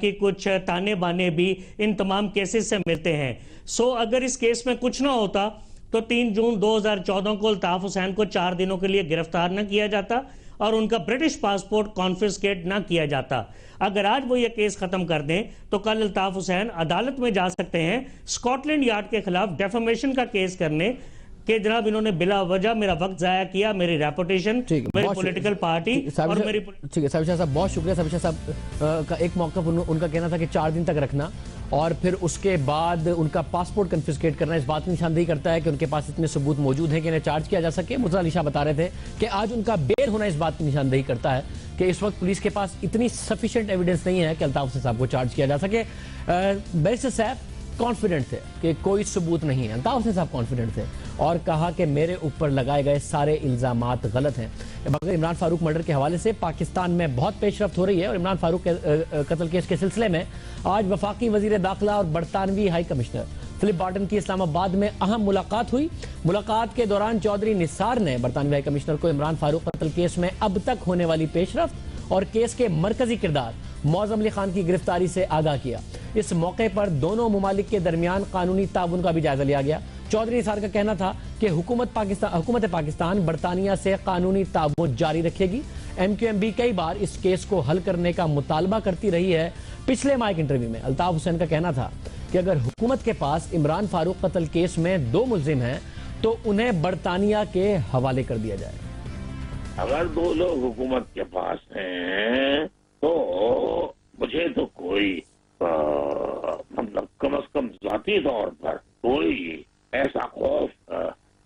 کی کچھ تانے بانے بھی ان تمام کیسز سے ملتے ہیں. اگر اس کیس میں کچھ نہ ہوتا تو 3 جون 2014 کو الطاف حسین کو 4 دنوں کے لیے گرفتار نہ کیا جاتا اور ان کا برٹش پاسپورٹ کانفسکیٹ نہ کیا جاتا. اگر آج وہ یہ کیس ختم کر دیں تو کل الطاف حسین عدالت میں جا سکتے ہیں اسکاٹ لینڈ یارڈ کے خلاف ڈیفیمیشن کا کیس کرنے کہ جناب انہوں نے بلا وجہ میرا وقت ضائع کیا، میری ریپوٹیشن، میری پولیٹیکل پارٹی اور میری. ٹھیک ہے سابق شاہ صاحب، بہت شکریہ. سابق شاہ صاحب کا ایک موقف ان کا کہنا تھا کہ 4 دن تک رکھنا اور پھر اس کے بعد ان کا پاسپورٹ کنفسکیٹ کرنا اس بات کی نشاندہی کرتا ہے کہ ان کے پاس اتنے ثبوت موجود ہیں کہ انہیں چارج کیا جا سکے. مرتضیٰ علی شاہ بتا رہے تھے کہ آج ان کا بیل ہونا اس بات کی نشاندہی کرتا ہے کہ اس وقت پولیس کے پاس اتنی سفیشینٹ ایویڈنس نہیں ہے کہ الطاف حسین صاحب کو چارج کیا جا سکے. بیرسٹر صاحب کانفیڈنٹ تھے کہ کوئی ثبوت نہیں ہے. الطاف حسین صاحب کانفیڈنٹ تھے اور کہا کہ میرے اوپر لگائے گئے سارے الزامات غلط ہیں. مگر عمران فاروق مرڈر کے حوالے سے پاکستان میں بہت پیش رفت ہو رہی ہے اور عمران فاروق کے قتل کیس کے سلسلے میں آج وفاقی وزیر داخلہ اور برطانوی ہائی کمشنر فلپ بارٹن کی اسلام آباد میں اہم ملاقات ہوئی. ملاقات کے دوران چودھری نثار نے برطانوی ہائی کمشنر کو عمران فاروق قتل کیس میں اب تک ہونے والی پیش رفت اور کیس کے مرکزی کردار معظم علی خان کی گرفتاری سے آگاہ کیا. اس موقع پر دونوں ممالک کے درمیان قانونی تعاون کا بھی جائزہ لیا گیا. چودھری نثار کا کہنا تھا کہ حکومت پاکستان برطانیہ سے قانونی تعاون جاری رکھے گی. MQM بھی کئی بار اس کیس کو حل کرنے کا مطالبہ کرتی رہی ہے. پچھلے ماہ ایک انٹرویو میں الطاف حسین کا کہنا تھا کہ اگر حکومت کے پاس عمران فاروق قتل کیس میں 2 ملزم ہیں تو انہیں برطانیہ کے حوالے کر دیا جائے. اگر 2 لوگ حکومت کے پاس ہیں تو مجھے تو کوئی مطلب کم از کم ذاتی طور پر کوئی ایسا خوف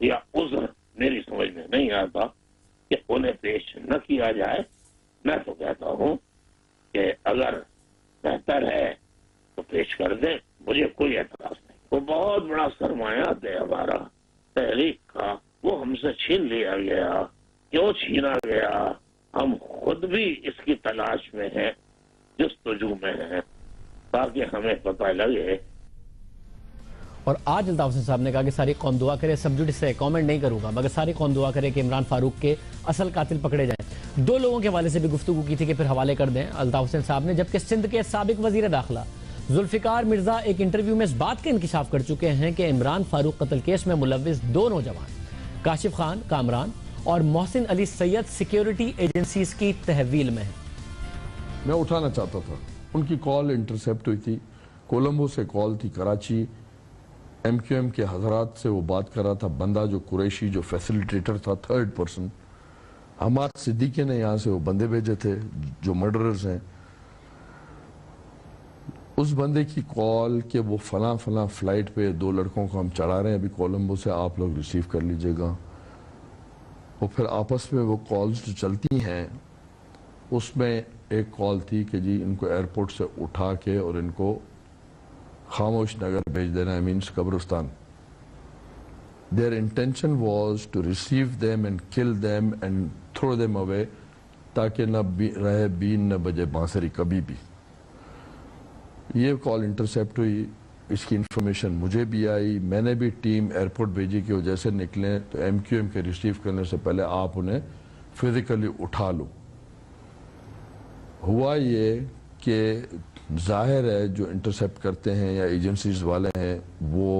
یا عذر میری سمجھ میں نہیں آتا کہ انہیں پیش نہ کیا جائے. میں تو کہتا ہوں کہ اگر بہتر ہے تو پیش کر دیں، مجھے کوئی اعتراض نہیں. وہ بہت بڑا سرمایہ ہے ہمارا تحریک کا، وہ ہم سے چھین لیا گیا. کیوں چھینا گیا؟ ہم خود بھی اس کی تلاش میں ہیں، جستجو میں ہیں، تاکہ ہمیں پتہ لگے. اور آج الطاف حسین صاحب نے کہا کہ ساری قوم دعا کرے. سب جوڈس سے کامنٹ نہیں کروں گا مگر ساری قوم دعا کرے کہ عمران فاروق کے اصل قاتل پکڑے جائیں. 2 لوگوں کے حوالے سے بھی گفتگو کی تھی کہ پھر حوالے کر دیں الطاف حسین صاحب نے. جبکہ سندھ کے سابق وزیر داخلہ ذوالفقار مرزا ایک انٹرویو میں اس بات کا انکشاف کر چکے ہیں کہ عمران فاروق قتل کیس میں ملوث 2 نوجوان کاشف خان کامران اور محسن علی سید سیکیورٹی ایجنسیز کی تحویل میں ہیں. میں اٹھانا چاہتا تھا، ان کی کال انٹرسیپٹ ہوئی تھی. کولمبو سے کال تھی کراچی. MQM کے حضرات سے وہ بات کر رہا تھا بندہ جو قریشی جو فیسیلیٹیٹر تھا، 3rd پرسن. حماد صدیقی نے یہاں سے وہ بندے بھیجے تھے جو مرڈررز ہیں. اس بندے کی کال کہ وہ فلاں فلائٹ پہ 2 لڑکوں کو ہم چڑھا رہے ہیں ابھی کولمبو سے، آپ لوگ ریسیو کر لیجئے گا. اور پھر آپس میں وہ کالز جو چلتی ہیں اس میں ایک کال تھی کہ جی ان کو ایئرپورٹ سے اٹھا کے اور ان کو خاموش نگر بھیج دینا ہے، مینس قبرستان. Their intention was to receive them and kill them and throw them away تاکہ نہ رہے بین نہ بجے بانسری کبھی بھی. یہ کال انٹرسیپٹ ہوئی، اس کی انفارمیشن مجھے بھی آئی. میں نے بھی ٹیم ایئرپورٹ بھیجی کہ وہ جیسے نکلیں تو MQM کے ریسیو کرنے سے پہلے آپ انہیں فزیکلی اٹھا لو. ہوا یہ کہ ظاہر ہے جو انٹرسیپٹ کرتے ہیں یا ایجنسیز والے ہیں وہ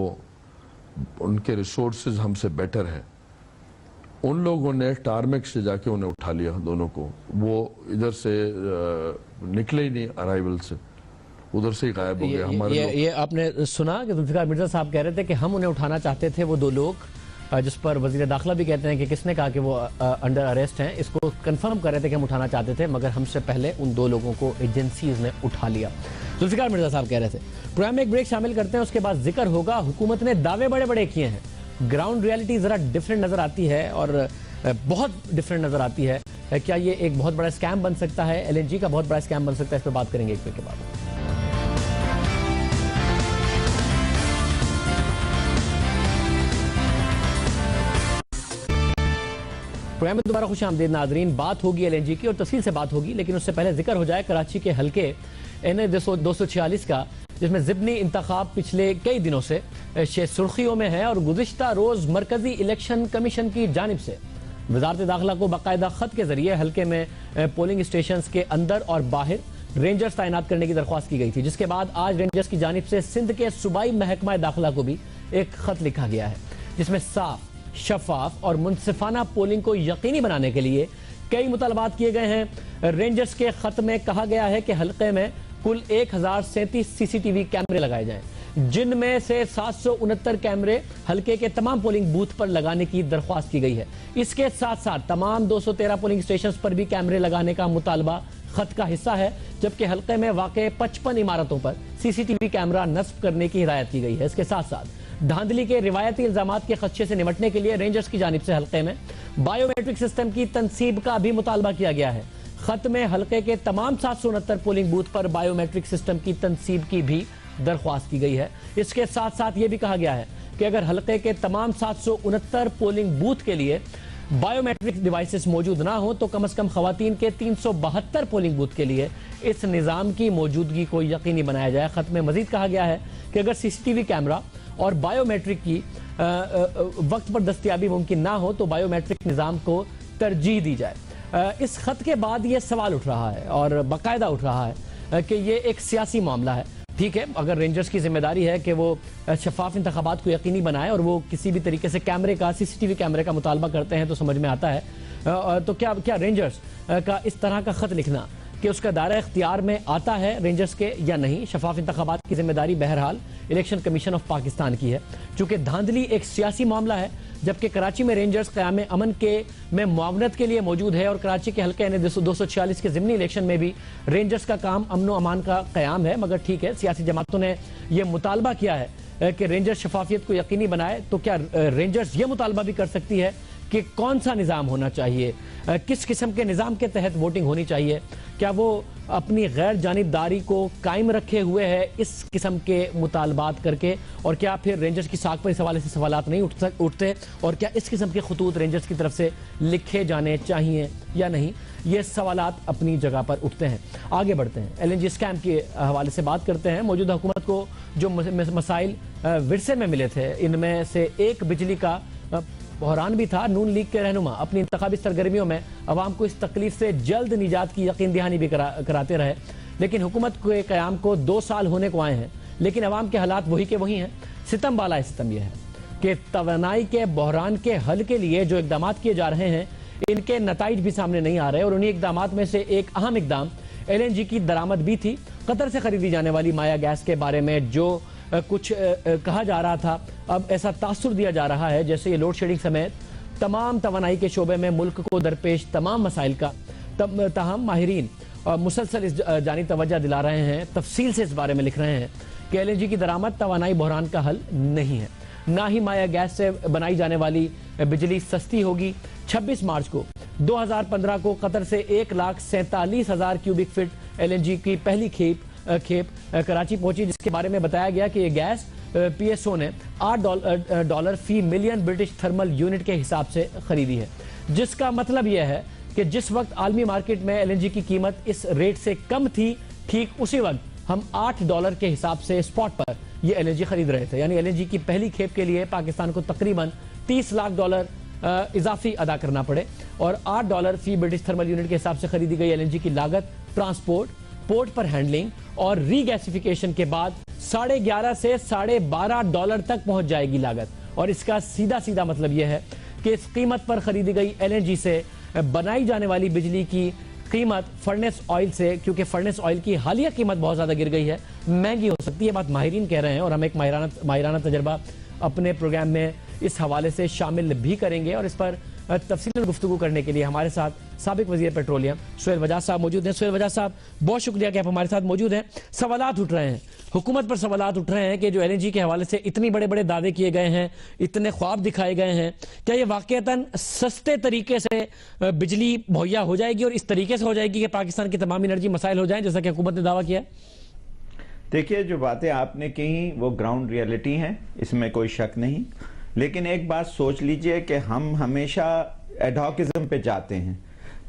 ان کے ریسورسز ہم سے بیٹر ہیں. ان لوگوں نے ٹارمیک سے جا کے انہیں اٹھا لیا دونوں کو. وہ ادھر سے نکلے ہی نہیں ارائیول سے، ادھر سے ہی غائب ہو گیا. یہ آپ نے سنا کہ ذوالفقار مرزا صاحب کہہ رہے تھے کہ ہم انہیں اٹھانا چاہتے تھے، وہ 2 لوگ جس پر وزیر داخلہ بھی کہتے ہیں کہ کس نے کہا کہ وہ انڈر اریسٹ ہیں، اس کو کنفرم کر رہے تھے کہ ہم اٹھانا چاہتے تھے مگر ہم سے پہلے ان 2 لوگوں کو ایجنسیز نے اٹھا لیا۔ ذوالفقار مرزا صاحب کہہ رہے تھے۔ پروگرام میں ایک بریک شامل کرتے ہیں، اس کے بعد ذکر ہوگا حکومت نے دعوے بڑے بڑے کیے ہیں، گراؤنڈ ریالٹی ذرا ڈیفرنٹ نظر آتی ہے اور بہت ڈیفرنٹ نظر آتی ہے۔ کیا یہ ایک بہت بڑا اسکیم بن سکتا ہے، LNG کا بہت بڑا اسکیم بن سکتا ہے؟ اس پہ بات کریں گے ایک بریک کے بعد۔ پروگرام میں دوبارہ خوش آمدید ناظرین، بات ہوگی LNG کی اور تفصیل سے بات ہوگی، لیکن اس سے پہلے ذکر ہو جائے کراچی کے حلقے NA 246 کا، جس میں ضمنی انتخاب پچھلے کئی دنوں سے سرخیوں میں ہے اور گزشتہ روز مرکزی الیکشن کمیشن کی جانب سے وزارت داخلہ کو باقاعدہ خط کے ذریعے حلقے میں پولنگ اسٹیشنز کے اندر اور باہر رینجرز تعینات کرنے کی درخواست کی گئی تھی، جس کے بعد آج رینجرز کی جانب سے سندھ کے صوبائی محکمہ داخلہ کو بھی ایک خط لکھا گیا ہے، جس میں صاف، شفاف اور منصفانہ پولنگ کو یقینی بنانے کے لیے کئی مطالبات کیے گئے ہیں۔ رینجرز کے خط میں کہا گیا ہے کہ حلقے میں کل 1037 CCTV کیمرے لگائے جائیں، جن میں سے 769 کیمرے حلقے کے تمام پولنگ بوتھ پر لگانے کی درخواست کی گئی ہے۔ اس کے ساتھ ساتھ تمام 213 پولنگ اسٹیشنز پر بھی کیمرے لگانے کا مطالبہ خط کا حصہ ہے، جبکہ حلقے میں واقع 55 عمارتوں پر CCTV کیمرہ نصب کرنے کی ہدایت کی گئی ہے۔ اس کے ساتھ ساتھ دھاندلی کے روایتی الزامات کے خدشے سے نمٹنے کے لیے رینجرز کی جانب سے حلقے میں بائیو میٹرک سسٹم کی تنصیب کا بھی مطالبہ کیا گیا ہے۔ خط میں حلقے کے تمام 769 پولنگ بوتھ پر بائیو میٹرک سسٹم کی تنصیب کی بھی درخواست کی گئی ہے۔ اس کے ساتھ ساتھ یہ بھی کہا گیا ہے کہ اگر حلقے کے تمام 769 پولنگ بوتھ کے لیے بائیو میٹرک ڈیوائسز موجود نہ ہوں تو کم از کم خواتین کے 372 پولنگ بوتھ کے لیے اس نظام کی موجودگی کو یقینی بنایا جائے۔ خط میں مزید کہا گیا ہے کہ اگر CCTV کیمرہ اور بائیو میٹرک کی وقت پر دستیابی ممکن نہ ہو تو بائیو میٹرک نظام کو ترجیح دی جائے۔ اس خط کے بعد یہ سوال اٹھ رہا ہے اور باقاعدہ اٹھ رہا ہے کہ یہ ایک سیاسی معاملہ ہے۔ ٹھیک ہے، اگر رینجرز کی ذمہ داری ہے کہ وہ شفاف انتخابات کو یقینی بنائے اور وہ کسی بھی طریقے سے کیمرے کا CCTV کیمرے کا مطالبہ کرتے ہیں تو سمجھ میں آتا ہے، تو کیا رینجرز کا اس طرح کا خط لکھنا کہ اس کا دائرہ اختیار میں آتا ہے رینجرز کے یا نہیں؟ شفاف انتخابات کی ذمہ داری بہرحال الیکشن کمیشن آف پاکستان کی ہے، چونکہ دھاندلی ایک سیاسی معاملہ ہے، جبکہ کراچی میں رینجرز قیام امن میں معاونت کے لیے موجود ہے اور کراچی کے حلقے 246 کے ضمنی الیکشن میں بھی رینجرز کا کام امن و امان کا قیام ہے۔ مگر ٹھیک ہے، سیاسی جماعتوں نے یہ مطالبہ کیا ہے کہ رینجرز شفافیت کو یقینی بنائے، تو کیا رینجرز یہ مطالبہ بھی کر سکتی ہے کہ کون سا نظام ہونا چاہیے، کس قسم کے نظام کے تحت ووٹنگ ہونی چاہیے؟ کیا وہ اپنی غیر جانبداری کو قائم رکھے ہوئے ہے اس قسم کے مطالبات کر کے؟ اور کیا پھر رینجرز کی ساکھ پر اس حوالے سے سوالات نہیں اٹھتے؟ اور کیا اس قسم کے خطوط رینجرز کی طرف سے لکھے جانے چاہیے یا نہیں؟ یہ سوالات اپنی جگہ پر اٹھتے ہیں۔ آگے بڑھتے ہیں، LNG اسکیم کے حوالے سے بات کرتے ہیں۔ موجودہ حکومت کو جو مسائل ورثے میں ملے تھے، ان میں سے ایک بجلی کا بحران بھی تھا۔ نون لیگ کے رہنما اپنی انتخابی سرگرمیوں میں عوام کو اس تکلیف سے جلد نجات کی یقین دہانی بھی کراتے رہے، لیکن حکومت کے قیام کو 2 سال ہونے کو آئے ہیں، لیکن عوام کے حالات وہی کے وہی ہیں۔ ستم بالا ستم یہ ہے کہ توانائی کے بحران کے حل کے لیے جو اقدامات کیے جا رہے ہیں ان کے نتائج بھی سامنے نہیں آ رہے، اور انہی اقدامات میں سے ایک اہم اقدام LNG کی درآمد بھی تھی۔ قطر سے خریدی جانے والی مایا گیس کے بارے میں جو کچھ کہا جا رہا تھا، اب ایسا تاثر دیا جا رہا ہے جیسے یہ لوڈ شیڈنگ سمیت تمام توانائی کے شعبے میں ملک کو درپیش تمام مسائل کا تاہم ماہرین مسلسل اس جانب توجہ دلا رہے ہیں، تفصیل سے اس بارے میں لکھ رہے ہیں کہ LNG کی درآمد توانائی بحران کا حل نہیں ہے، نہ ہی مایا گیس سے بنائی جانے والی بجلی سستی ہوگی۔ 26 مارچ کو 2015 کو قطر سے 1,47,000 کیوبک فٹ LNG کی پہلی کھیپ کراچی پہنچی، جس کے بارے میں بتایا گیا کہ یہ گیس PSO نے $8 فی ملین برٹش تھرمل یونٹ کے حساب سے خریدی ہے، جس کا مطلب یہ ہے کہ جس وقت عالمی مارکیٹ میں LNG کی قیمت اس ریٹ سے کم تھی، ٹھیک اسی وقت ہم $8 کے حساب سے اسپاٹ پر یہ LNG خرید رہے تھے۔ یعنی LNG کی پہلی کھیپ کے لیے پاکستان کو تقریباً $30 لاکھ اضافی ادا کرنا پڑے، اور $8 فی برٹش تھرمل یونٹ کے حساب سے خریدی گئی LNG کی لاگت ٹرانسپورٹ، پورٹ پر ہینڈلنگ اور ری گیسیفیکیشن کے بعد $11.5 سے $12.5 تک پہنچ جائے گی لاگت۔ اور اس کا سیدھا مطلب یہ ہے کہ اس قیمت پر خریدی گئی LNG سے بنائی جانے والی بجلی کی قیمت فرنس آئل سے، کیونکہ فرنس آئل کی حالیہ قیمت بہت زیادہ گر گئی ہے، مہنگی ہو سکتی ہے۔ بات ماہرین کہہ رہے ہیں اور ہم ایک ماہرانہ تجربہ اپنے پروگرام میں اس حوالے سے شامل بھی کریں گے، اور اس پر تفصیل گفتگو کرنے کے لیے ہمارے ساتھ سابق وزیر پیٹرولیم سہیل وجاز صاحب موجود ہیں۔ سہیل وجاز صاحب، بہت شکریہ کہ آپ ہمارے ساتھ موجود ہیں۔ سوالات اٹھ رہے ہیں، حکومت پر سوالات اٹھ رہے ہیں کہ جو LNG کے حوالے سے اتنی بڑے بڑے دعوے کیے گئے ہیں، اتنے خواب دکھائے گئے ہیں، کیا یہ واقعتاً سستے طریقے سے بجلی مہیا ہو جائے گی اور اس طریقے سے ہو جائے گی کہ پاکستان کے تمام انرجی مسائل ہو جائیں جیسا کہ حکومت نے دعویٰ کیا ہے؟ دیکھیے، جو باتیں آپ نے کہیں وہ گراؤنڈ ریئلٹی ہیں، اس میں کوئی شک نہیں، لیکن ایک بات سوچ لیجئے کہ ہم ہمیشہ ایڈہاکزم پہ جاتے ہیں۔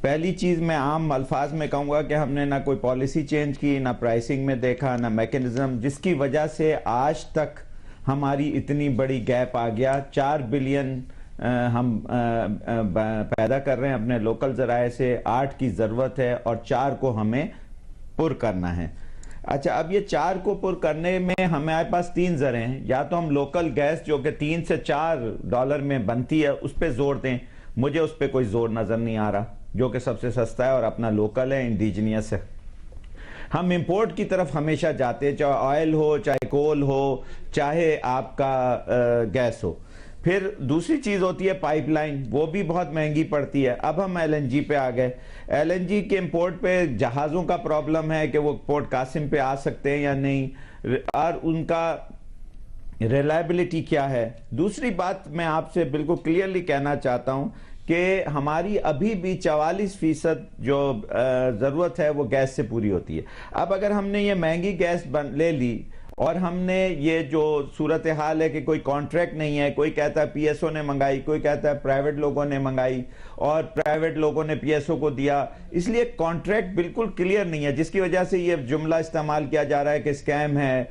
پہلی چیز میں عام الفاظ میں کہوں گا کہ ہم نے نہ کوئی پالیسی چینج کی، نہ پرائسنگ میں دیکھا، نہ میکنزم، جس کی وجہ سے آج تک ہماری اتنی بڑی گیپ آ گیا۔ 4 بلین ہم پیدا کر رہے ہیں اپنے لوکل ذرائع سے، 8 کی ضرورت ہے اور 4 کو ہمیں پر کرنا ہے۔ اچھا، اب یہ 4 کو پر کرنے میں ہمارے پاس 3 ذرائع ہیں، یا تو ہم لوکل گیس جو کہ $3 سے $4 میں بنتی ہے اس پہ زور دیں، مجھے اس پہ کوئی زور نظر نہیں آ رہا، جو کہ سب سے سستا ہے اور اپنا لوکل ہے، انڈیجنیس ہے۔ ہم امپورٹ کی طرف ہمیشہ جاتے ہیں، چاہے آئل ہو، چاہے کول ہو، چاہے آپ کا گیس ہو۔ پھر دوسری چیز ہوتی ہے پائپ لائن، وہ بھی بہت مہنگی پڑتی ہے۔ اب ہم LNG پہ آ گئے۔ LNG کے امپورٹ پہ جہازوں کا پرابلم ہے کہ وہ پورٹ قاسم پہ آ سکتے ہیں یا نہیں، اور ان کا ریلائبلٹی کیا ہے۔ دوسری بات میں آپ سے بالکل کلیئرلی کہنا چاہتا ہوں کہ ہماری ابھی بھی 44% جو ضرورت ہے وہ گیس سے پوری ہوتی ہے۔ اب اگر ہم نے یہ مہنگی گیس لے لی اور ہم نے یہ جو صورتحال ہے کہ کوئی کانٹریکٹ نہیں ہے، کوئی کہتا ہے PSO نے منگائی، کوئی کہتا ہے پرائیویٹ لوگوں نے منگائی اور پرائیویٹ لوگوں نے PSO کو دیا، اس لیے کانٹریکٹ بالکل کلیئر نہیں ہے، جس کی وجہ سے یہ جملہ استعمال کیا جا رہا ہے کہ سکیم ہے۔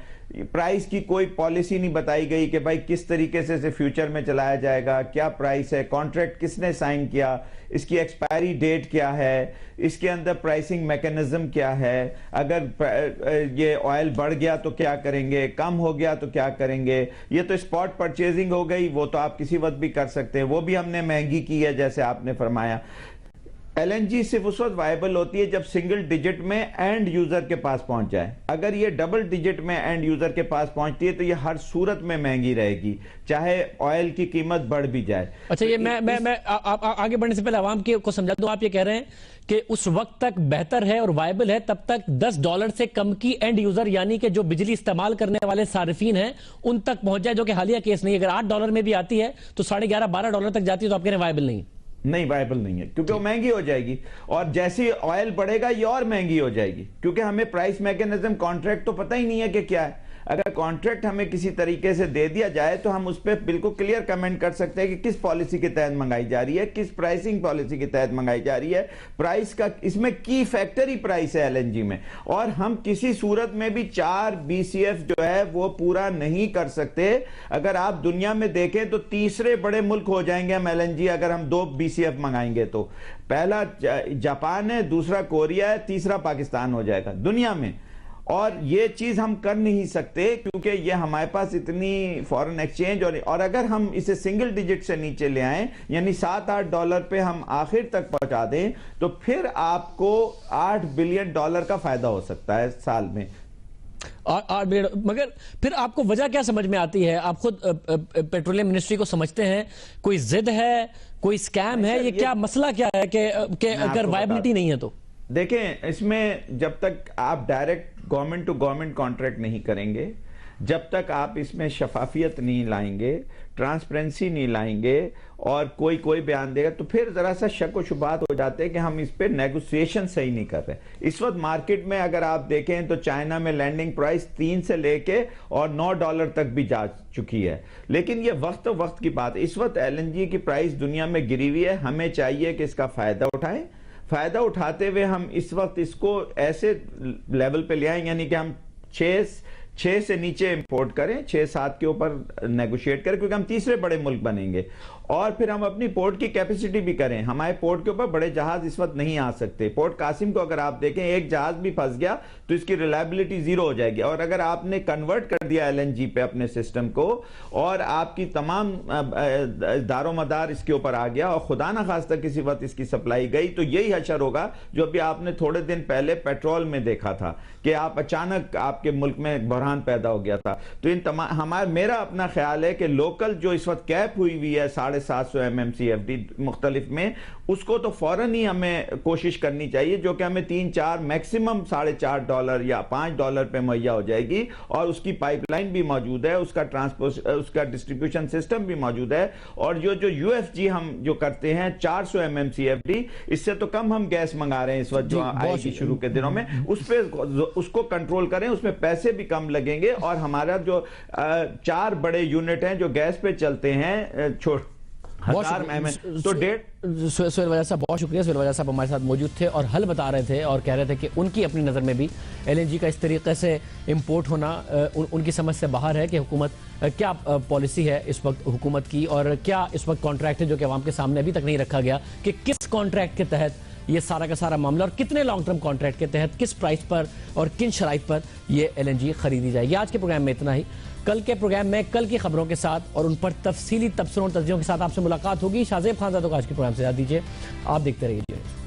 پرائس کی کوئی پالیسی نہیں بتائی گئی کہ بھائی کس طریقے سے فیوچر میں چلایا جائے گا، کیا پرائس ہے، کانٹریکٹ کس نے سائن کیا، اس کی ایکسپائری ڈیٹ کیا ہے، اس کے اندر پرائسنگ میکنزم کیا ہے، اگر یہ آئل بڑھ گیا تو کیا کریں گے، کم ہو گیا تو کیا کریں گے۔ یہ تو اسپاٹ پرچیزنگ ہو گئی، وہ تو آپ کسی وقت بھی کر سکتے ہیں، وہ بھی ہم نے مہنگی کی ہے جیسے آپ نے فرمایا۔ LNG صرف اس وقت وائبل ہوتی ہے جب سنگل ڈیجٹ میں اینڈ یوزر کے پاس پہنچ جائے۔ اگر یہ ڈبل ڈیجٹ میں اینڈ یوزر کے پاس پہنچتی ہے تو یہ ہر صورت میں مہنگی رہے گی، چاہے آئل کی قیمت بڑھ بھی جائے۔ اچھا، یہ میں آگے بڑھنے سے پہلے عوام کو سمجھا دوں، آپ یہ کہہ رہے ہیں کہ اس وقت تک بہتر ہے اور وائبل ہے تب تک $10 سے کم کی اینڈ یوزر یعنی کہ جو بجلی استعمال کرنے والے صارفین ہیں ان تک پہنچ جائے، جو کہ حالیہ کیس نہیں۔ اگر $8 میں بھی آتی ہے تو $11-12 تک جاتی ہے تو آپ کہہ رہے ہیں وائبل نہیں؟ نہیں، وائبل نہیں ہے، کیونکہ وہ مہنگی ہو جائے گی، اور جیسی آئل بڑھے گا یہ اور مہنگی ہو جائے گی، کیونکہ ہمیں پرائس میکنزم کانٹریکٹ تو پتہ ہی نہیں ہے کہ کیا ہے۔ اگر کانٹریکٹ ہمیں کسی طریقے سے دے دیا جائے تو ہم اس پہ بالکل کلیئر کمنٹ کر سکتے ہیں کہ کس پالیسی کے تحت منگائی جا رہی ہے، کس پرائسنگ پالیسی کے تحت منگائی جا رہی ہے، پرائس کا اس میں کی فیکٹر ہی پرائس ہے LNG میں، اور ہم کسی صورت میں بھی 4 BCF جو ہے وہ پورا نہیں کر سکتے۔ اگر آپ دنیا میں دیکھیں تو تیسرے بڑے ملک ہو جائیں گے ہم LNG اگر ہم 2 BCF منگائیں گے تو۔ پہلا جاپان ہے، دوسرا کوریا ہے، تیسرا پاکستان ہو جائے گا دنیا میں، اور یہ چیز ہم کر نہیں سکتے کیونکہ یہ ہمارے پاس اتنی فورن ایکسچینج، اور اگر ہم اسے سنگل ڈیجٹ سے نیچے لے آئیں یعنی $7-8 پہ ہم آخر تک پہنچا دیں تو پھر آپ کو $8 بلین کا فائدہ ہو سکتا ہے سال میں۔ 8 بلین، مگر پھر آپ کو وجہ کیا سمجھ میں آتی ہے؟ آپ خود پیٹرولیم منسٹری کو سمجھتے ہیں، کوئی ضد ہے، کوئی سکیم ہے، یہ کیا مسئلہ کیا ہے کہ اگر وائبلٹی نہیں ہے تو؟ دیکھیں، اس میں جب تک آپ direct government to government contract نہیں کریں گے، جب تک آپ اس میں شفافیت نہیں لائیں گے، ٹرانسپیرنسی نہیں لائیں گے، اور کوئی بیان دے گا تو پھر ذرا سا شک و شبہات ہو جاتے ہیں کہ ہم اس پہ نیگوسیشن صحیح نہیں کر رہے۔ اس وقت مارکیٹ میں اگر آپ دیکھیں تو چائنا میں لینڈنگ پرائس 3 سے لے کے اور $9 تک بھی جا چکی ہے، لیکن یہ وقت کی بات ہے۔ اس وقت LNG کی پرائس دنیا میں گری ہوئی ہے، ہمیں چاہیے کہ اس کا فائدہ اٹھائیں۔ فائدہ اٹھاتے ہوئے ہم اس وقت اس کو ایسے لیول پہ لے آئیں یعنی کہ ہم 6 سے نیچے امپورٹ کریں، 6-7 کے اوپر نیگوشیٹ کریں، کیونکہ ہم تیسرے بڑے ملک بنیں گے، اور پھر ہم اپنی پورٹ کی کیپیسٹی بھی کریں۔ ہمارے پورٹ کے اوپر بڑے جہاز اس وقت نہیں آ سکتے۔ پورٹ قاسم کو اگر آپ دیکھیں ایک جہاز بھی پھنس گیا تو اس کی ریلائبلٹی زیرو ہو جائے گی. اور اگر آپ نے کنورٹ کر دیا LNG پہ اپنے سسٹم کو اور آپ کی تمام دار و مدار اس کے اوپر آ گیا اور خدا نہ خواستہ کسی وقت اس کی سپلائی گئی تو یہی حشر ہوگا جو ابھی آپ نے تھوڑے دن پہلے پیٹرول میں دیکھا تھا کہ آپ اچانک آپ کے ملک میں بحران پیدا ہو گیا تھا. تو ان تمام میرا اپنا خیال ہے کہ لوکل جو اس وقت کیپ ہوئی ہے 750 MMCFD مختلف میں, اس کو تو فوراً ہی ہمیں کوشش کرنی چاہیے جو کہ ہمیں 3-4 میکسیمم $4.5 یا $5 پہ مہیا ہو جائے گی, اور اس کی پائپ لائن بھی موجود ہے, اس کا ڈسٹریبیوشن سسٹم بھی موجود ہے. اور جو UFG ہم جو کرتے ہیں 400 MMCFD, اس سے تو کم ہم گیس منگا رہے ہیں اس وقت جو آئے گی شروع کے دنوں میں, اس کو کنٹرول کریں, اس میں پیسے بھی کم لگیں گے. اور ہمارا جو 4 بڑے یونٹ ہیں جو گیس پہ چلتے ہیں سہیل وجہ صاحب بہت شکریہ. سہیل وجہ صاحب ہمارے ساتھ موجود تھے اور حل بتا رہے تھے اور کہہ رہے تھے کہ ان کی اپنی نظر میں بھی LNG کا اس طریقے سے امپورٹ ہونا ان کی سمجھ سے باہر ہے کہ حکومت کیا پالیسی ہے اس وقت حکومت کی, اور کیا اس وقت کانٹریکٹ ہے جو کہ عوام کے سامنے ابھی تک نہیں رکھا گیا کہ کس کانٹریکٹ کے تحت یہ سارا کا سارا معاملہ اور کتنے لانگ ٹرم کانٹریکٹ کے تحت کس پرائس پر اور کن شرائط پر یہ LNG خریدی جائے گی. آج کے پروگرام میں اتنا ہی. کل کے پروگرام میں کل کی خبروں کے ساتھ اور ان پر تفصیلی تبصروں اور تجزیوں کے ساتھ آپ سے ملاقات ہوگی. شاہ زیب خان زادہ کو آج کے پروگرام سے یاد دیجیے. آپ دیکھتے رہیے.